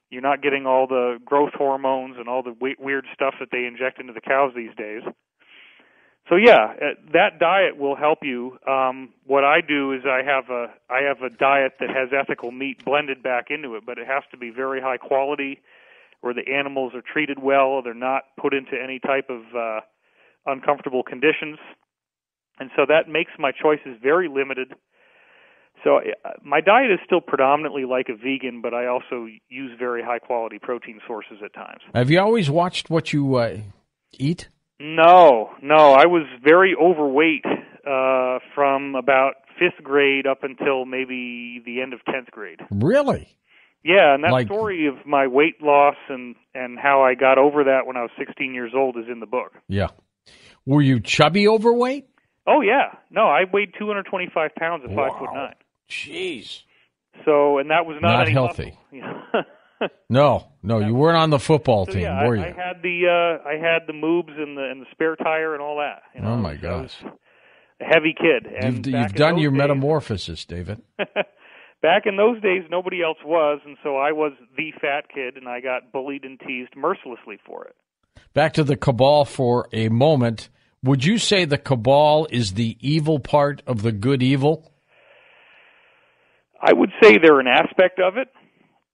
You're not getting all the growth hormones and all the weird stuff that they inject into the cows these days. So yeah, that diet will help you. What I do is I have a diet that has ethical meat blended back into it, but it has to be very high quality, where the animals are treated well, they're not put into any type of uncomfortable conditions. And so that makes my choices very limited. So my diet is still predominantly like a vegan, but I also use very high-quality protein sources at times. Have you always watched what you eat? No. I was very overweight from about 5th grade up until maybe the end of 10th grade. Really? Yeah, and that story of my weight loss and how I got over that when I was 16 years old is in the book. Yeah. Were you chubby overweight? Oh, yeah. No, I weighed 225 pounds at 5'9". Jeez. So, and that was not healthy. No, you weren't on the football team, were you? I had the moobs and the spare tire and all that. Oh my gosh. A heavy kid. And you've done your metamorphosis, David. Back in those days, nobody else was, and so I was the fat kid, and I got bullied and teased mercilessly for it. Back to the cabal for a moment. Would you say the cabal is the evil part of the good evil? I would say they're an aspect of it.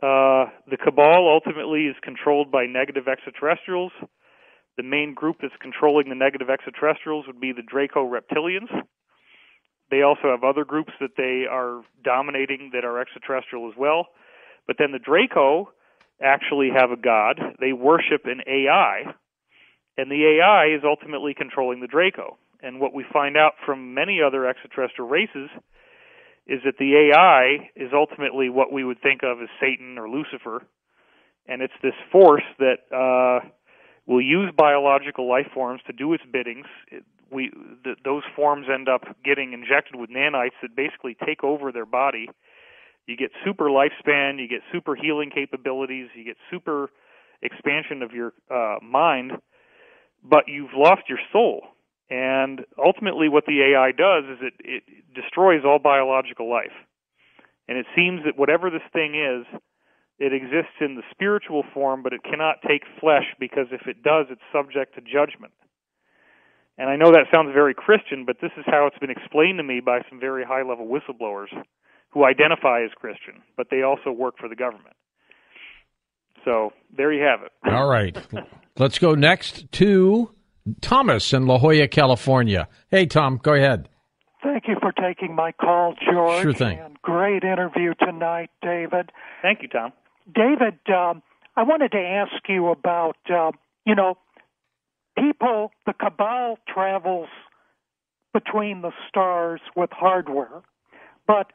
The cabal ultimately is controlled by negative extraterrestrials. The main group that's controlling the negative extraterrestrials would be the Draco reptilians. They also have other groups that they are dominating that are extraterrestrial as well. But then the Draco actually have a god. They worship an AI, and the AI is ultimately controlling the Draco. And what we find out from many other extraterrestrial races is that the AI is ultimately what we would think of as Satan or Lucifer, and it's this force that will use biological life forms to do its biddings. Those forms end up getting injected with nanites that basically take over their body. You get super lifespan, you get super healing capabilities, you get super expansion of your mind, but you've lost your soul. And ultimately what the AI does is it destroys all biological life. And it seems that whatever this thing is, it exists in the spiritual form, but it cannot take flesh, because if it does, it's subject to judgment. And I know that sounds very Christian, but this is how it's been explained to me by some very high-level whistleblowers who identify as Christian, but they also work for the government. So there you have it. All right. Let's go next to Thomas in La Jolla, California. Hey, Tom, go ahead. Thank you for taking my call, George. Sure thing. And great interview tonight, David. Thank you, Tom. David, I wanted to ask you about, people, the cabal travels between the stars with hardware, but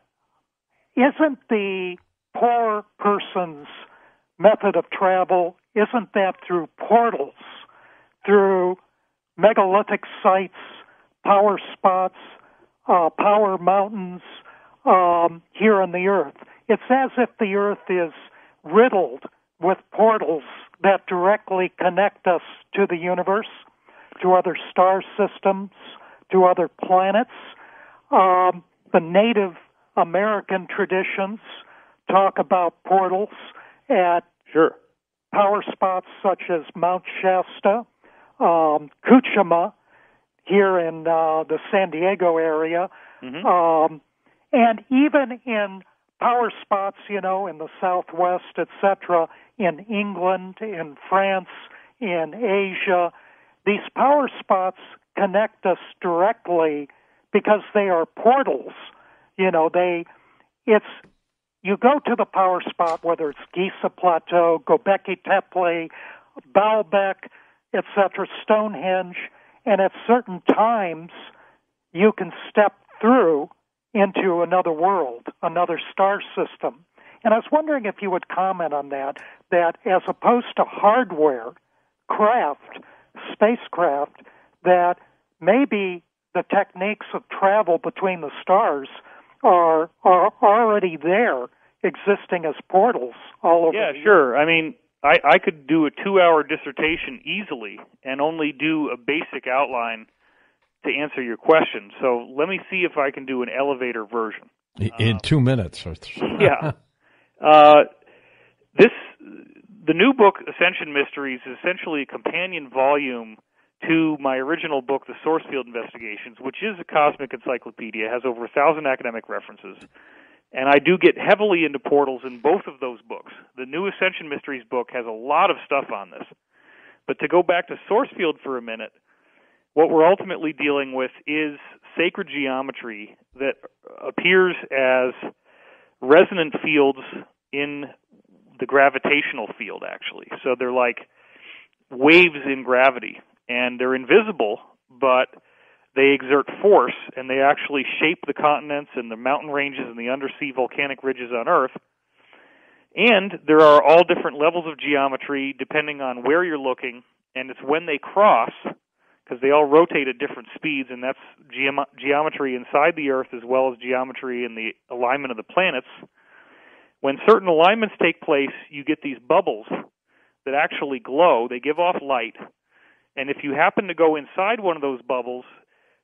isn't the poor person's method of travel, isn't that through portals, through megalithic sites, power spots, power mountains here on the Earth? It's as if the Earth is riddled with portals that directly connect us to the universe, to other star systems, to other planets. The Native American traditions talk about portals at power spots such as Mount Shasta, Cuchama, here in the San Diego area, and even in power spots, in the Southwest, etc., in England, in France, in Asia. These power spots connect us directly because they are portals. You go to the power spot, whether it's Giza Plateau, Göbekli Tepe, Baalbek, etc., Stonehenge, and at certain times you can step through into another world, another star system. And I was wondering if you would comment on that as opposed to hardware, spacecraft, that maybe the techniques of travel between the stars are already there, existing as portals all over. Yeah, sure. I mean, I could do a 2-hour dissertation easily and only do a basic outline to answer your question. So let me see if I can do an elevator version. In 2 minutes. Yeah. The new book, Ascension Mysteries, is essentially a companion volume to my original book, The Sourcefield Investigations, which is a cosmic encyclopedia, has over 1,000 academic references. And I do get heavily into portals in both of those books. The new Ascension Mysteries book has a lot of stuff on this. But to go back to Sourcefield for a minute, what we're ultimately dealing with is sacred geometry that appears as resonant fields in the gravitational field, actually. So they're like waves in gravity, and they're invisible, but they exert force, and they actually shape the continents and the mountain ranges and the undersea volcanic ridges on Earth. And there are all different levels of geometry depending on where you're looking, and it's when they cross, because they all rotate at different speeds, and that's geometry inside the Earth as well as geometry in the alignment of the planets. When certain alignments take place, you get these bubbles that actually glow. They give off light. And if you happen to go inside one of those bubbles,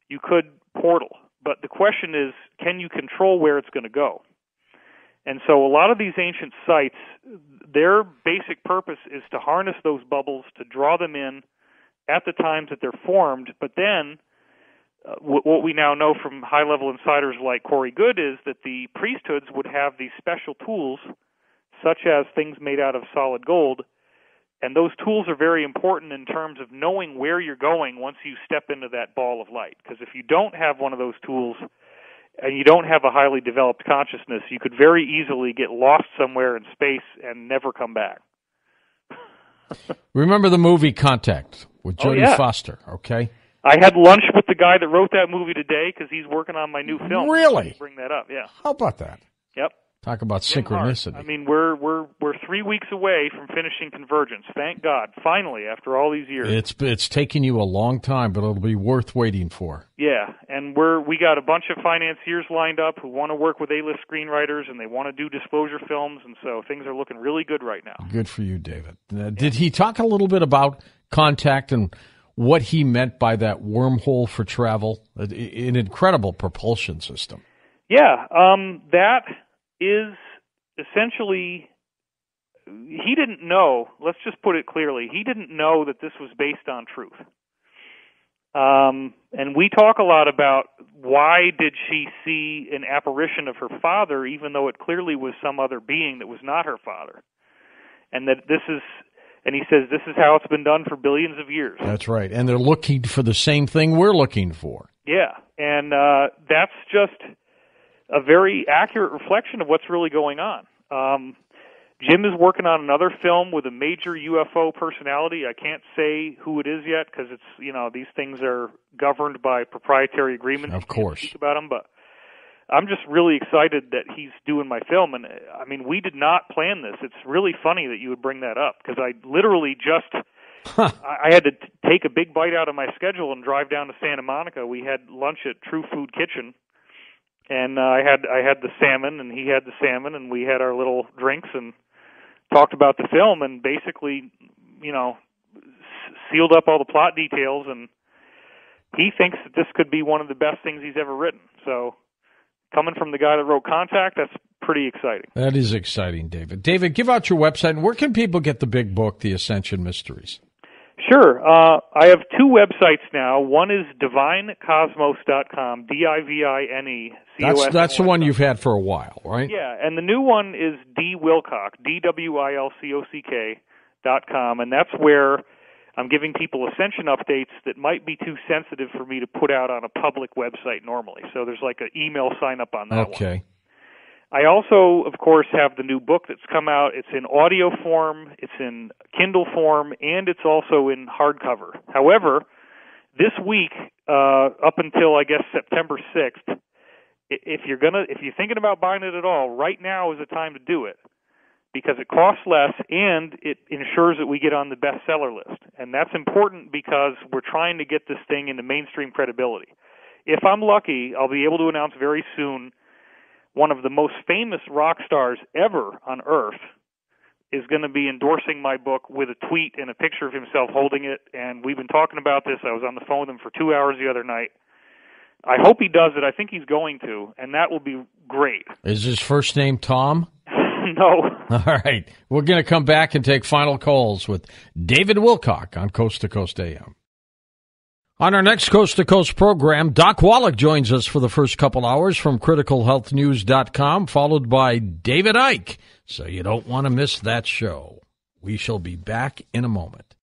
you could portal. But the question is, can you control where it's going to go? And so a lot of these ancient sites, their basic purpose is to harness those bubbles, to draw them in at the times that they're formed. But then what we now know from high-level insiders like Corey Good is that the priesthoods would have these special tools, such as things made out of solid gold, and those tools are very important in terms of knowing where you're going once you step into that ball of light. Because if you don't have one of those tools and you don't have a highly developed consciousness, you could very easily get lost somewhere in space and never come back. Remember the movie Contact with Jodie Foster, okay? I had lunch with the guy that wrote that movie today because he's working on my new film. Really? Bring that up, yeah. How about that? Yep. Talk about synchronicity. I mean, we're 3 weeks away from finishing Convergence. Thank God, finally, after all these years. It's taken you a long time, but it'll be worth waiting for. Yeah, and we got a bunch of financiers lined up who want to work with A-list screenwriters, and they want to do disclosure films, and so things are looking really good right now. Good for you, David. Did he talk a little bit about Contact and what he meant by that wormhole for travel? An incredible propulsion system. Yeah, that is essentially, he didn't know, let's just put it clearly, he didn't know that this was based on truth. And we talk a lot about why did she see an apparition of her father, even though it clearly was some other being that was not her father. And that and he says this is how it's been done for billions of years. That's right. And they're looking for the same thing we're looking for. Yeah. And that's just a very accurate reflection of what's really going on. Jim is working on another film with a major UFO personality. I can't say who it is yet because it's, these things are governed by proprietary agreements. Of course. Speak about them, but I'm just really excited that he's doing my film. And I mean, we did not plan this. It's really funny that you would bring that up because I literally I had to take a big bite out of my schedule and drive down to Santa Monica. We had lunch at True Food Kitchen. And I had the salmon, and he had the salmon, and we had our little drinks and talked about the film, and basically, sealed up all the plot details. And he thinks that this could be one of the best things he's ever written. So, coming from the guy that wrote Contact, that's pretty exciting. That is exciting, David. David, give out your website, and where can people get the big book, The Ascension Mysteries? Sure. I have two websites now. One is divinecosmos.com, DIVINECOS. That's the one you've had for a while, right? Yeah, and the new one is Wilcock, DWILCOCK.com, and that's where I'm giving people Ascension updates that might be too sensitive for me to put out on a public website normally. So there's like an email sign-up on that one. Okay. I also, of course, have the new book that's come out. It's in audio form, it's in Kindle form, and it's also in hardcover. However, this week, up until I guess September 6th, if you're thinking about buying it at all, right now is the time to do it because it costs less and it ensures that we get on the bestseller list. And that's important because we're trying to get this thing into mainstream credibility. If I'm lucky, I'll be able to announce very soon one of the most famous rock stars ever on Earth is going to be endorsing my book with a tweet and a picture of himself holding it, and we've been talking about this. I was on the phone with him for 2 hours the other night. I hope he does it. I think he's going to, and that will be great. Is his first name Tom? No. All right. We're going to come back and take final calls with David Wilcock on Coast to Coast AM. On our next Coast to Coast program, Doc Wallach joins us for the first couple hours from criticalhealthnews.com, followed by David Icke. So you don't want to miss that show. We shall be back in a moment.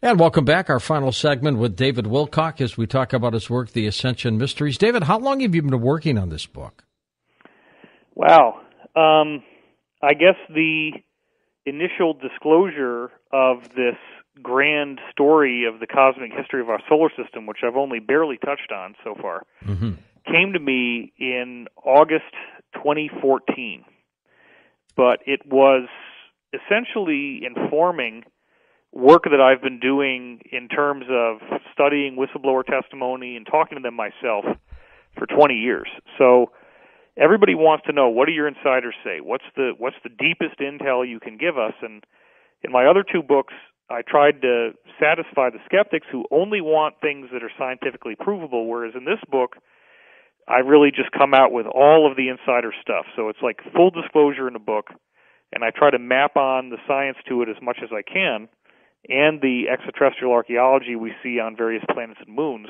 And welcome back. Our final segment with David Wilcock as we talk about his work, The Ascension Mysteries. David, how long have you been working on this book? Wow. I guess the initial disclosure of this grand story of the cosmic history of our solar system, which I've only barely touched on so far, came to me in August 2014. But it was essentially informing work that I've been doing in terms of studying whistleblower testimony and talking to them myself for 20 years. So everybody wants to know, what do your insiders say? What's the deepest intel you can give us? And in my other two books, I tried to satisfy the skeptics who only want things that are scientifically provable, whereas in this book, I really just come out with all of the insider stuff. So it's like full disclosure in a book, and I try to map on the science to it as much as I can, and the extraterrestrial archaeology we see on various planets and moons,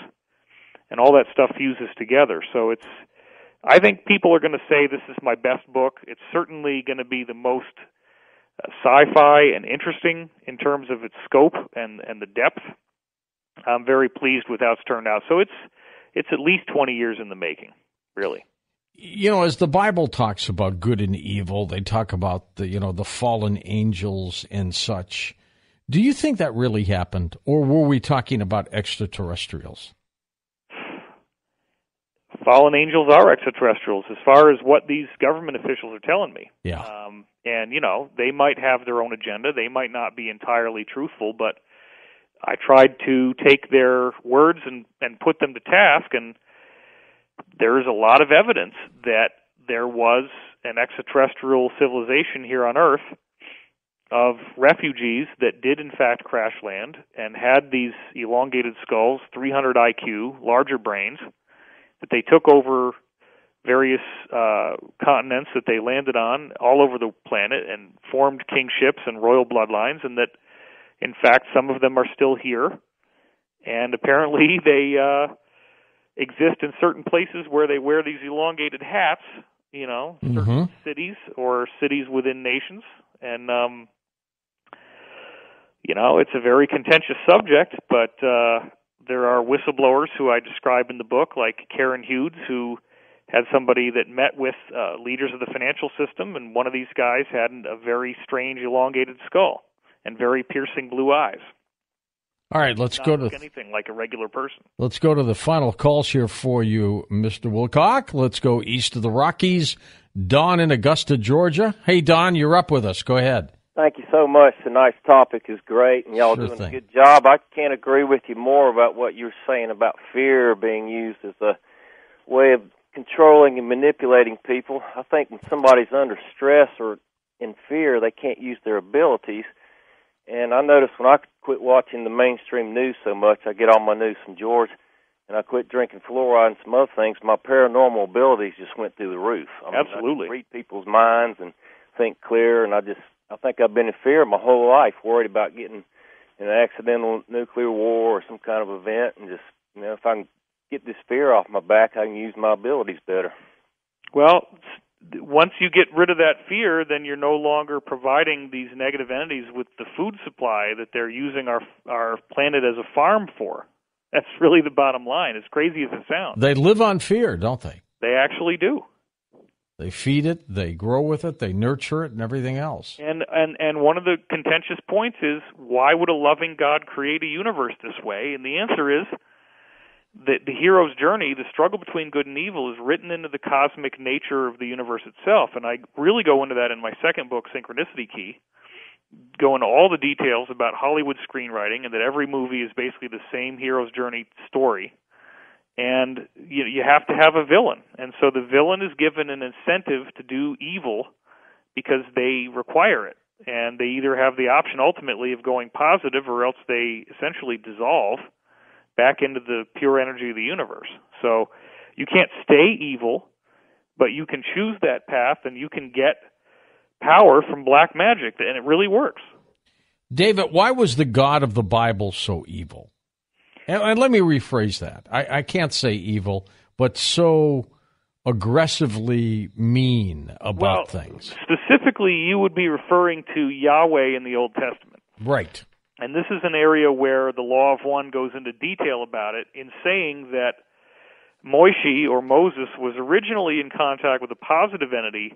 and all that stuff fuses together. So I think people are going to say this is my best book. It's certainly going to be the most sci-fi and interesting in terms of its scope and the depth. I'm very pleased with how it's turned out. So it's at least 20 years in the making, really. You know, as the Bible talks about good and evil, they talk about the fallen angels and such. Do you think that really happened, or were we talking about extraterrestrials? Fallen angels are extraterrestrials, as far as what these government officials are telling me. Yeah. And, they might have their own agenda. They might not be entirely truthful, but I tried to take their words and put them to task, and there is a lot of evidence that there was an extraterrestrial civilization here on Earth of refugees that did, in fact, crash land and had these elongated skulls, 300 IQ, larger brains, that they took over various continents that they landed on all over the planet and formed kingships and royal bloodlines, and that, in fact, some of them are still here. And apparently they exist in certain places where they wear these elongated hats, certain cities or cities within nations. And, it's a very contentious subject, but there are whistleblowers who I describe in the book, like Karen Hughes, who had somebody that met with leaders of the financial system, and one of these guys had a very strange elongated skull and very piercing blue eyes. All right, let's go to anything like a regular person. Let's go to the final calls here for you, Mr. Wilcock. Let's go east of the Rockies. Don in Augusta, Georgia. Hey, Don, you're up with us. Go ahead. Thank you so much. Tonight's topic is great, and y'all doing a good job. I can't agree with you more about what you're saying about fear being used as a way of controlling and manipulating people. I think when somebody's under stress or in fear, they can't use their abilities. And I noticed when I quit watching the mainstream news so much, I get all my news from George, and I quit drinking fluoride and some other things, my paranormal abilities just went through the roof. Absolutely. I can read people's minds and think clear, and I think I've been in fear my whole life, worried about getting in an accidental nuclear war or some kind of event, and just, if I can get this fear off my back, I can use my abilities better. Well, once you get rid of that fear, then you're no longer providing these negative entities with the food supply that they're using our planet as a farm for. That's really the bottom line, as crazy as it sounds. They live on fear, don't they? They actually do. They feed it, they grow with it, they nurture it, and everything else. And one of the contentious points is, why would a loving God create a universe this way? And the answer is that the hero's journey, the struggle between good and evil, is written into the cosmic nature of the universe itself. And I really go into that in my second book, Synchronicity Key, go into all the details about Hollywood screenwriting, and that every movie is basically the same hero's journey story. And you have to have a villain. And so the villain is given an incentive to do evil because they require it. And they either have the option ultimately of going positive, or else they essentially dissolve back into the pure energy of the universe. So you can't stay evil, but you can choose that path, and you can get power from black magic, and it really works. David, why was the God of the Bible so evil? And let me rephrase that. I can't say evil, but so aggressively mean about things. Specifically, you would be referring to Yahweh in the Old Testament. Right. And this is an area where the Law of One goes into detail about it in saying that Moshe, or Moses, was originally in contact with a positive entity,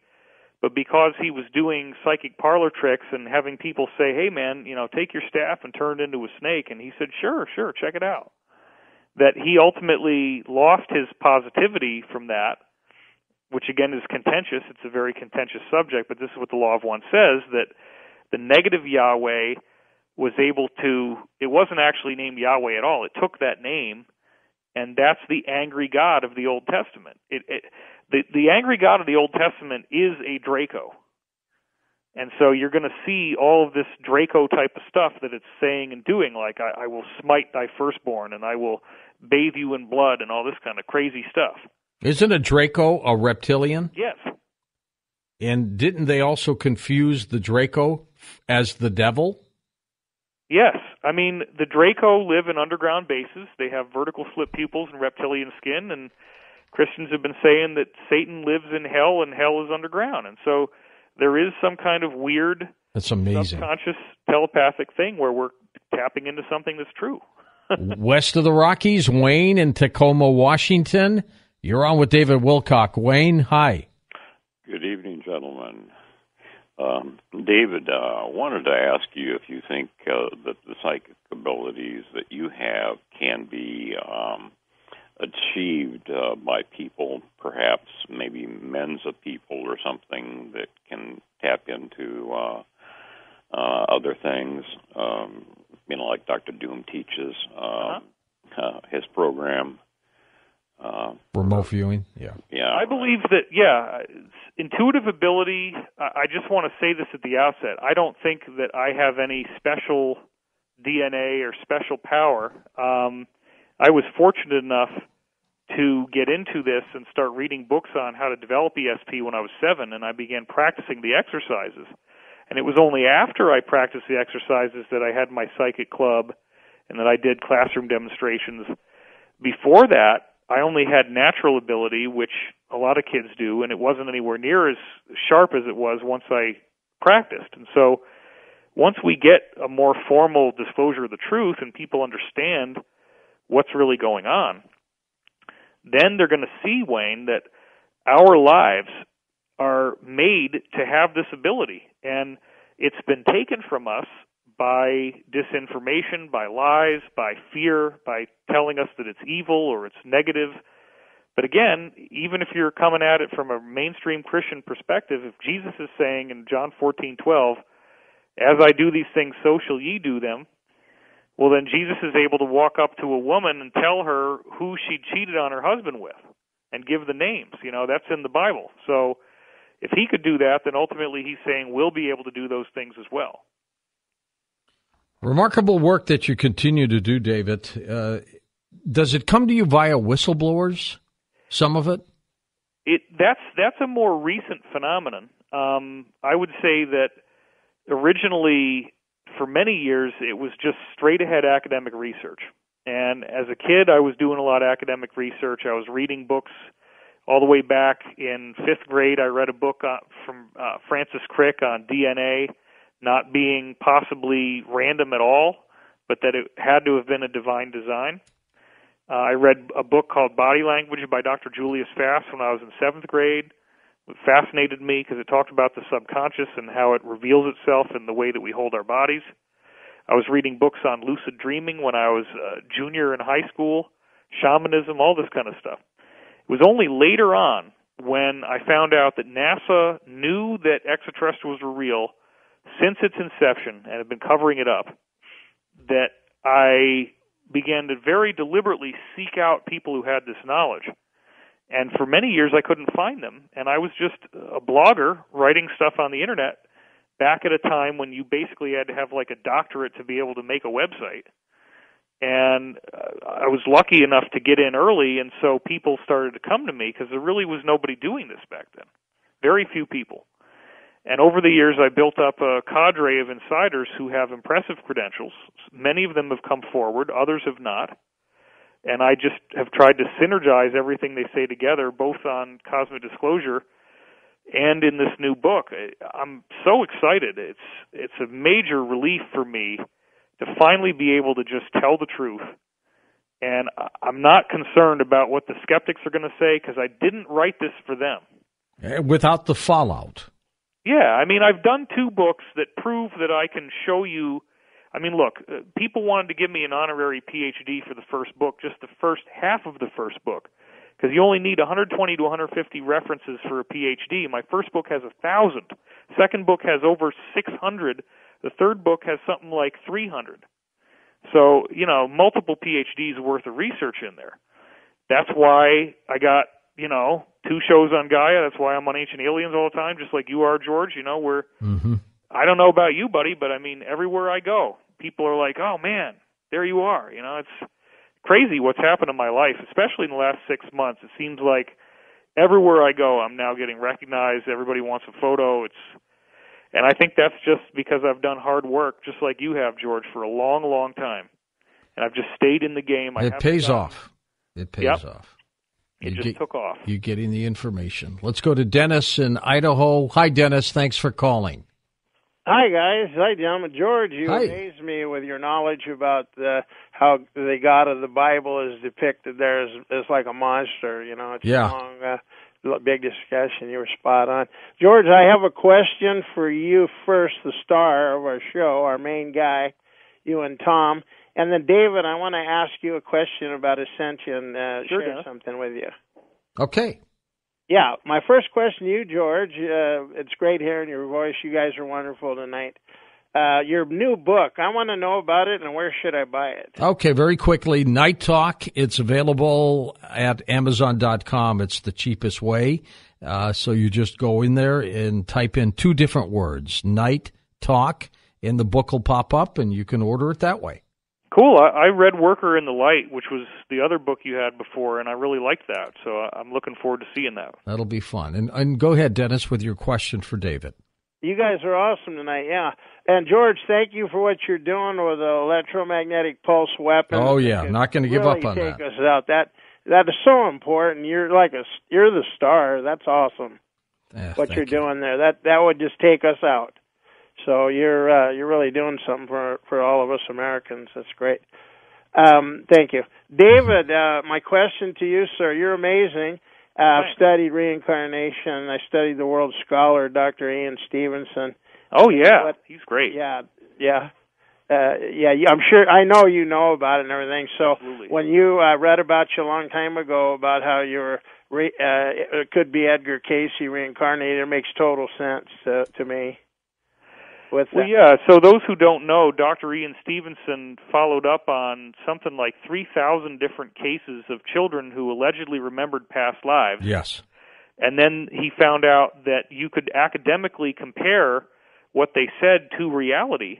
but because he was doing psychic parlor tricks and having people say, hey, man, take your staff and turn it into a snake, and he said, sure, check it out, that he ultimately lost his positivity from that, which, again, is contentious. It's a very contentious subject, but this is what the Law of One says, that the negative Yahweh was able to, it wasn't actually named Yahweh at all. It took that name, and that's the angry God of the Old Testament. The angry God of the Old Testament is a Draco. And so you're going to see all of this Draco type of stuff that it's saying and doing, like I will smite thy firstborn, and I will bathe you in blood, and all this kind of crazy stuff. Isn't a Draco a reptilian? Yes. And didn't they also confuse the Draco as the devil? Yes. I mean, the Draco live in underground bases. They have vertical slit pupils and reptilian skin, and Christians have been saying that Satan lives in hell, and hell is underground. And so there is some kind of weird, that's amazing, subconscious telepathic thing where we're tapping into something that's true. West of the Rockies, Wayne in Tacoma, Washington. You're on with David Wilcock. Wayne, hi. Good evening, gentlemen. David, I wanted to ask you if you think that the psychic abilities that you have can be achieved by people, perhaps maybe men's of people or something that can tap into other things, like Dr. Doom teaches, his program. Remote viewing, yeah. I believe that, intuitive ability, I just want to say this at the outset. I don't think that I have any special DNA or special power. I was fortunate enough to get into this and start reading books on how to develop ESP when I was 7, and I began practicing the exercises. And it was only after I practiced the exercises that I had my psychic club and that I did classroom demonstrations. Before that, I only had natural ability, which a lot of kids do, and it wasn't anywhere near as sharp as it was once I practiced. And so once we get a more formal disclosure of the truth and people understand what's really going on, then they're going to see, Wayne, that our lives are made to have this ability. And it's been taken from us by disinformation, by lies, by fear, by telling us that it's evil or it's negative. But again, even if you're coming at it from a mainstream Christian perspective, if Jesus is saying in John 14:12, "As I do these things, so shall ye do them," well, then Jesus is able to walk up to a woman and tell her who she cheated on her husband with and give the names. That's in the Bible. So if he could do that, then ultimately he's saying we'll be able to do those things as well. Remarkable work that you continue to do, David. Does it come to you via whistleblowers, some of it? That's a more recent phenomenon. I would say that originally, for many years, it was just straight-ahead academic research. And as a kid, I was doing a lot of academic research. I was reading books all the way back in 5th grade. I read a book from Francis Crick on DNA not being possibly random at all, but that it had to have been a divine design. I read a book called Body Language by Dr. Julius Fast when I was in 7th grade. It fascinated me because it talked about the subconscious and how it reveals itself in the way that we hold our bodies. I was reading books on lucid dreaming when I was a junior in high school, shamanism, all this kind of stuff. It was only later on when I found out that NASA knew that extraterrestrials were real since its inception and had been covering it up, that I began to very deliberately seek out people who had this knowledge. And for many years, I couldn't find them. And I was just a blogger writing stuff on the Internet back at a time when you basically had to have like a doctorate to be able to make a website. And I was lucky enough to get in early, and so people started to come to me because there really was nobody doing this back then. Very few people. And over the years, I built up a cadre of insiders who have impressive credentials. Many of them have come forward, others have not. And I just have tried to synergize everything they say together, both on Cosmic Disclosure and in this new book. I'm so excited. It's a major relief for me to finally be able to just tell the truth. And I'm not concerned about what the skeptics are going to say because I didn't write this for them. Without the fallout. Yeah, I mean, I've done 2 books that prove that I can show you. I mean, look, people wanted to give me an honorary PhD for the first book, just the first half of the first book, because you only need 120 to 150 references for a PhD. My first book has 1,000. Second book has over 600. The third book has something like 300. So, multiple PhDs worth of research in there. That's why I got, 2 shows on Gaia. That's why I'm on Ancient Aliens all the time, just like you are, George. We're, I don't know about you, buddy, but I mean, everywhere I go, people are like, oh, man, there you are. It's crazy what's happened in my life, especially in the last 6 months. It seems like everywhere I go, I'm now getting recognized. Everybody wants a photo. And I think that's just because I've done hard work, just like you have, George, for a long, long time. And I've just stayed in the game. It pays off. It pays off. It just took off. You're getting the information. Let's go to Dennis in Idaho. Hi, Dennis. Thanks for calling. Hi, guys. Hi, gentlemen. George, you amaze me with your knowledge about how the God of the Bible is depicted there as like a monster. It's a long, big discussion. You were spot on. George, I have a question for you first, the star of our show, our main guy, you and Tom. And then, David, I want to ask you a question about ascension, share something with you. Okay. Yeah, my first question to you, George, it's great hearing your voice. You guys are wonderful tonight. Your new book, I want to know about it, and where should I buy it? Okay, very quickly, Night Talk. It's available at Amazon.com. It's the cheapest way. So you just go in there and type in 2 different words, Night Talk, and the book will pop up, and you can order it that way. Cool. I read Worker in the Light, which was the other book you had before, and I really liked that. So I'm looking forward to seeing that. That'll be fun. And go ahead, Dennis, with your question for David. You guys are awesome tonight, yeah. And George, thank you for what you're doing with the electromagnetic pulse weapon. Oh yeah, I'm not going to give up on take that. Us out. That is so important. You're the star. That's awesome. What you're doing there. That would just take us out. So you're really doing something for all of us Americans. That's great. Thank you, David. My question to you, sir. You're amazing. I've studied reincarnation. I studied the world scholar, Dr. Ian Stevenson. Oh yeah, he's great. Yeah. I'm sure. I know you know about it and everything. So Absolutely. When you read about you a long time ago about how you were, it could be Edgar Casey reincarnated, it makes total sense to me. Well, yeah. So those who don't know, Dr. Ian Stevenson followed up on something like 3,000 different cases of children who allegedly remembered past lives. Yes. And then he found out that you could academically compare what they said to reality,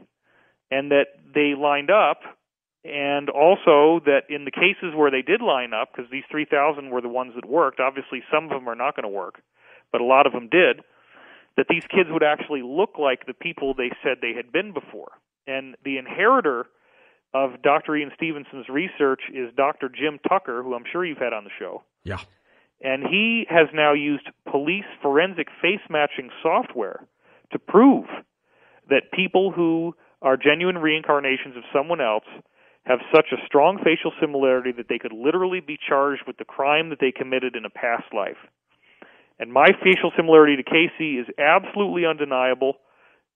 and that they lined up, and also that in the cases where they did line up, because these 3,000 were the ones that worked, obviously some of them are not going to work, but a lot of them did, that these kids would actually look like the people they said they had been before. And the inheritor of Dr. Ian Stevenson's research is Dr. Jim Tucker, who I'm sure you've had on the show. Yeah. And he has now used police forensic face-matching software to prove that people who are genuine reincarnations of someone else have such a strong facial similarity that they could literally be charged with the crime that they committed in a past life. And my facial similarity to Casey is absolutely undeniable.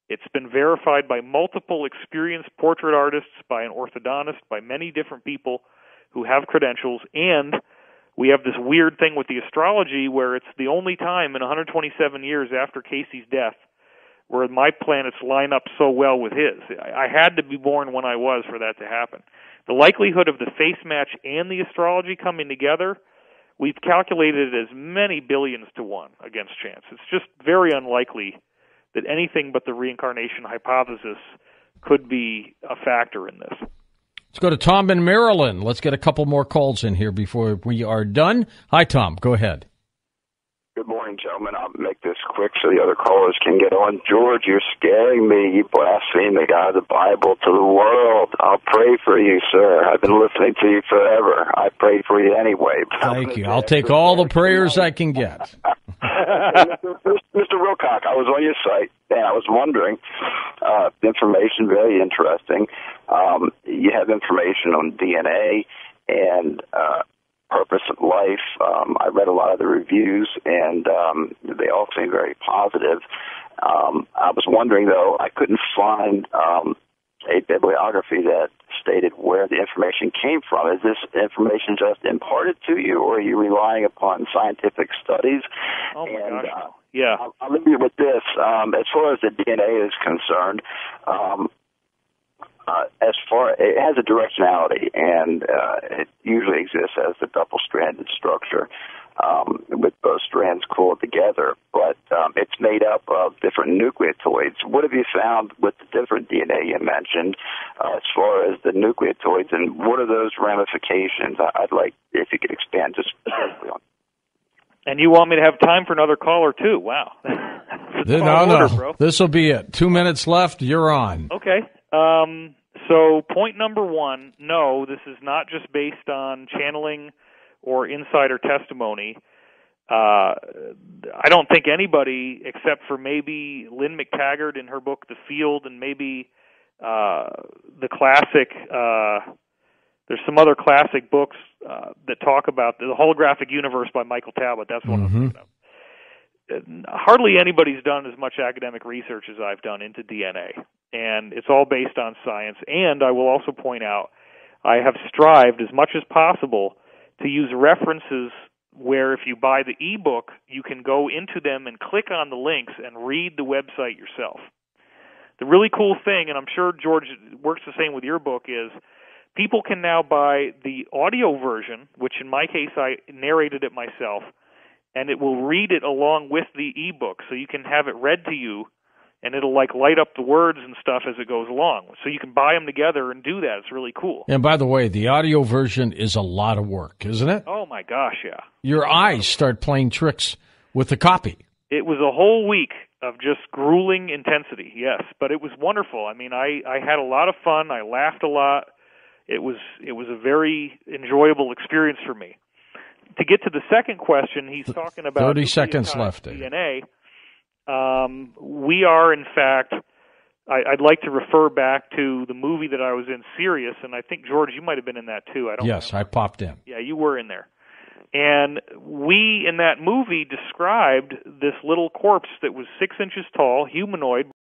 It's been verified by multiple experienced portrait artists, by an orthodontist, by many different people who have credentials, and we have this weird thing with the astrology where it's the only time in 127 years after Casey's death where my planets line up so well with his. I had to be born when I was for that to happen. The likelihood of the face match and the astrology coming together, we've calculated as many billions to one against chance. It's just very unlikely that anything but the reincarnation hypothesis could be a factor in this. Let's go to Tom in Maryland. Let's get a couple more calls in here before we are done. Hi, Tom. Go ahead. Good morning, gentlemen. I'll make this quick so the other callers can get on. George, you're scaring me. You blaspheme the God of the Bible to the world. I'll pray for you, sir. I've been listening to you forever. I pray for you anyway. Thank you. I'll take all the prayers I can get. Mr. Wilcock, I was on your site, and I was wondering, information very interesting. You have information on DNA and purpose of life. I read a lot of the reviews, and they all seem very positive. I was wondering, though, I couldn't find a bibliography that stated where the information came from. Is this information just imparted to you, or are you relying upon scientific studies? Oh, my gosh. Yeah. I'll leave you with this. As far as the DNA is concerned, it has a directionality, and it usually exists as a double-stranded structure with both strands coiled together, but it's made up of different nucleotides. What have you found with the different DNA you mentioned as far as the nucleotides, and what are those ramifications? I'd like if you could expand just briefly on. And you want me to have time for another caller, too? Wow. No. This will be it. 2 minutes left. You're on. Okay. So point number one, no, this is not just based on channeling or insider testimony. I don't think anybody, except for maybe Lynn McTaggart in her book The Field, and maybe the classic, there's some other classic books that talk about the holographic universe by Michael Talbot. That's one I'm thinking of. Hardly anybody's done as much academic research as I've done into DNA, and it's all based on science. And I will also point out, I have strived as much as possible to use references where if you buy the ebook, you can go into them and click on the links and read the website yourself. The really cool thing, and I'm sure, George, it works the same with your book, is people can now buy the audio version, which in my case I narrated it myself, and it will read it along with the ebook, so you can have it read to you, and it'll like light up the words and stuff as it goes along. So you can buy them together and do that. It's really cool. And by the way, the audio version is a lot of work, isn't it? Oh my gosh, yeah. Your eyes start playing tricks with the copy. It was a whole week of just grueling intensity, yes. But it was wonderful. I mean, I had a lot of fun. I laughed a lot. It was a very enjoyable experience for me. To get to the second question, he's talking about 30 seconds left. DNA. We are, in fact, I'd like to refer back to the movie that I was in, Sirius, and I think, George, you might have been in that too. Yes, I popped in. Yeah, you were in there. And we, in that movie, described this little corpse that was 6 inches tall, humanoid,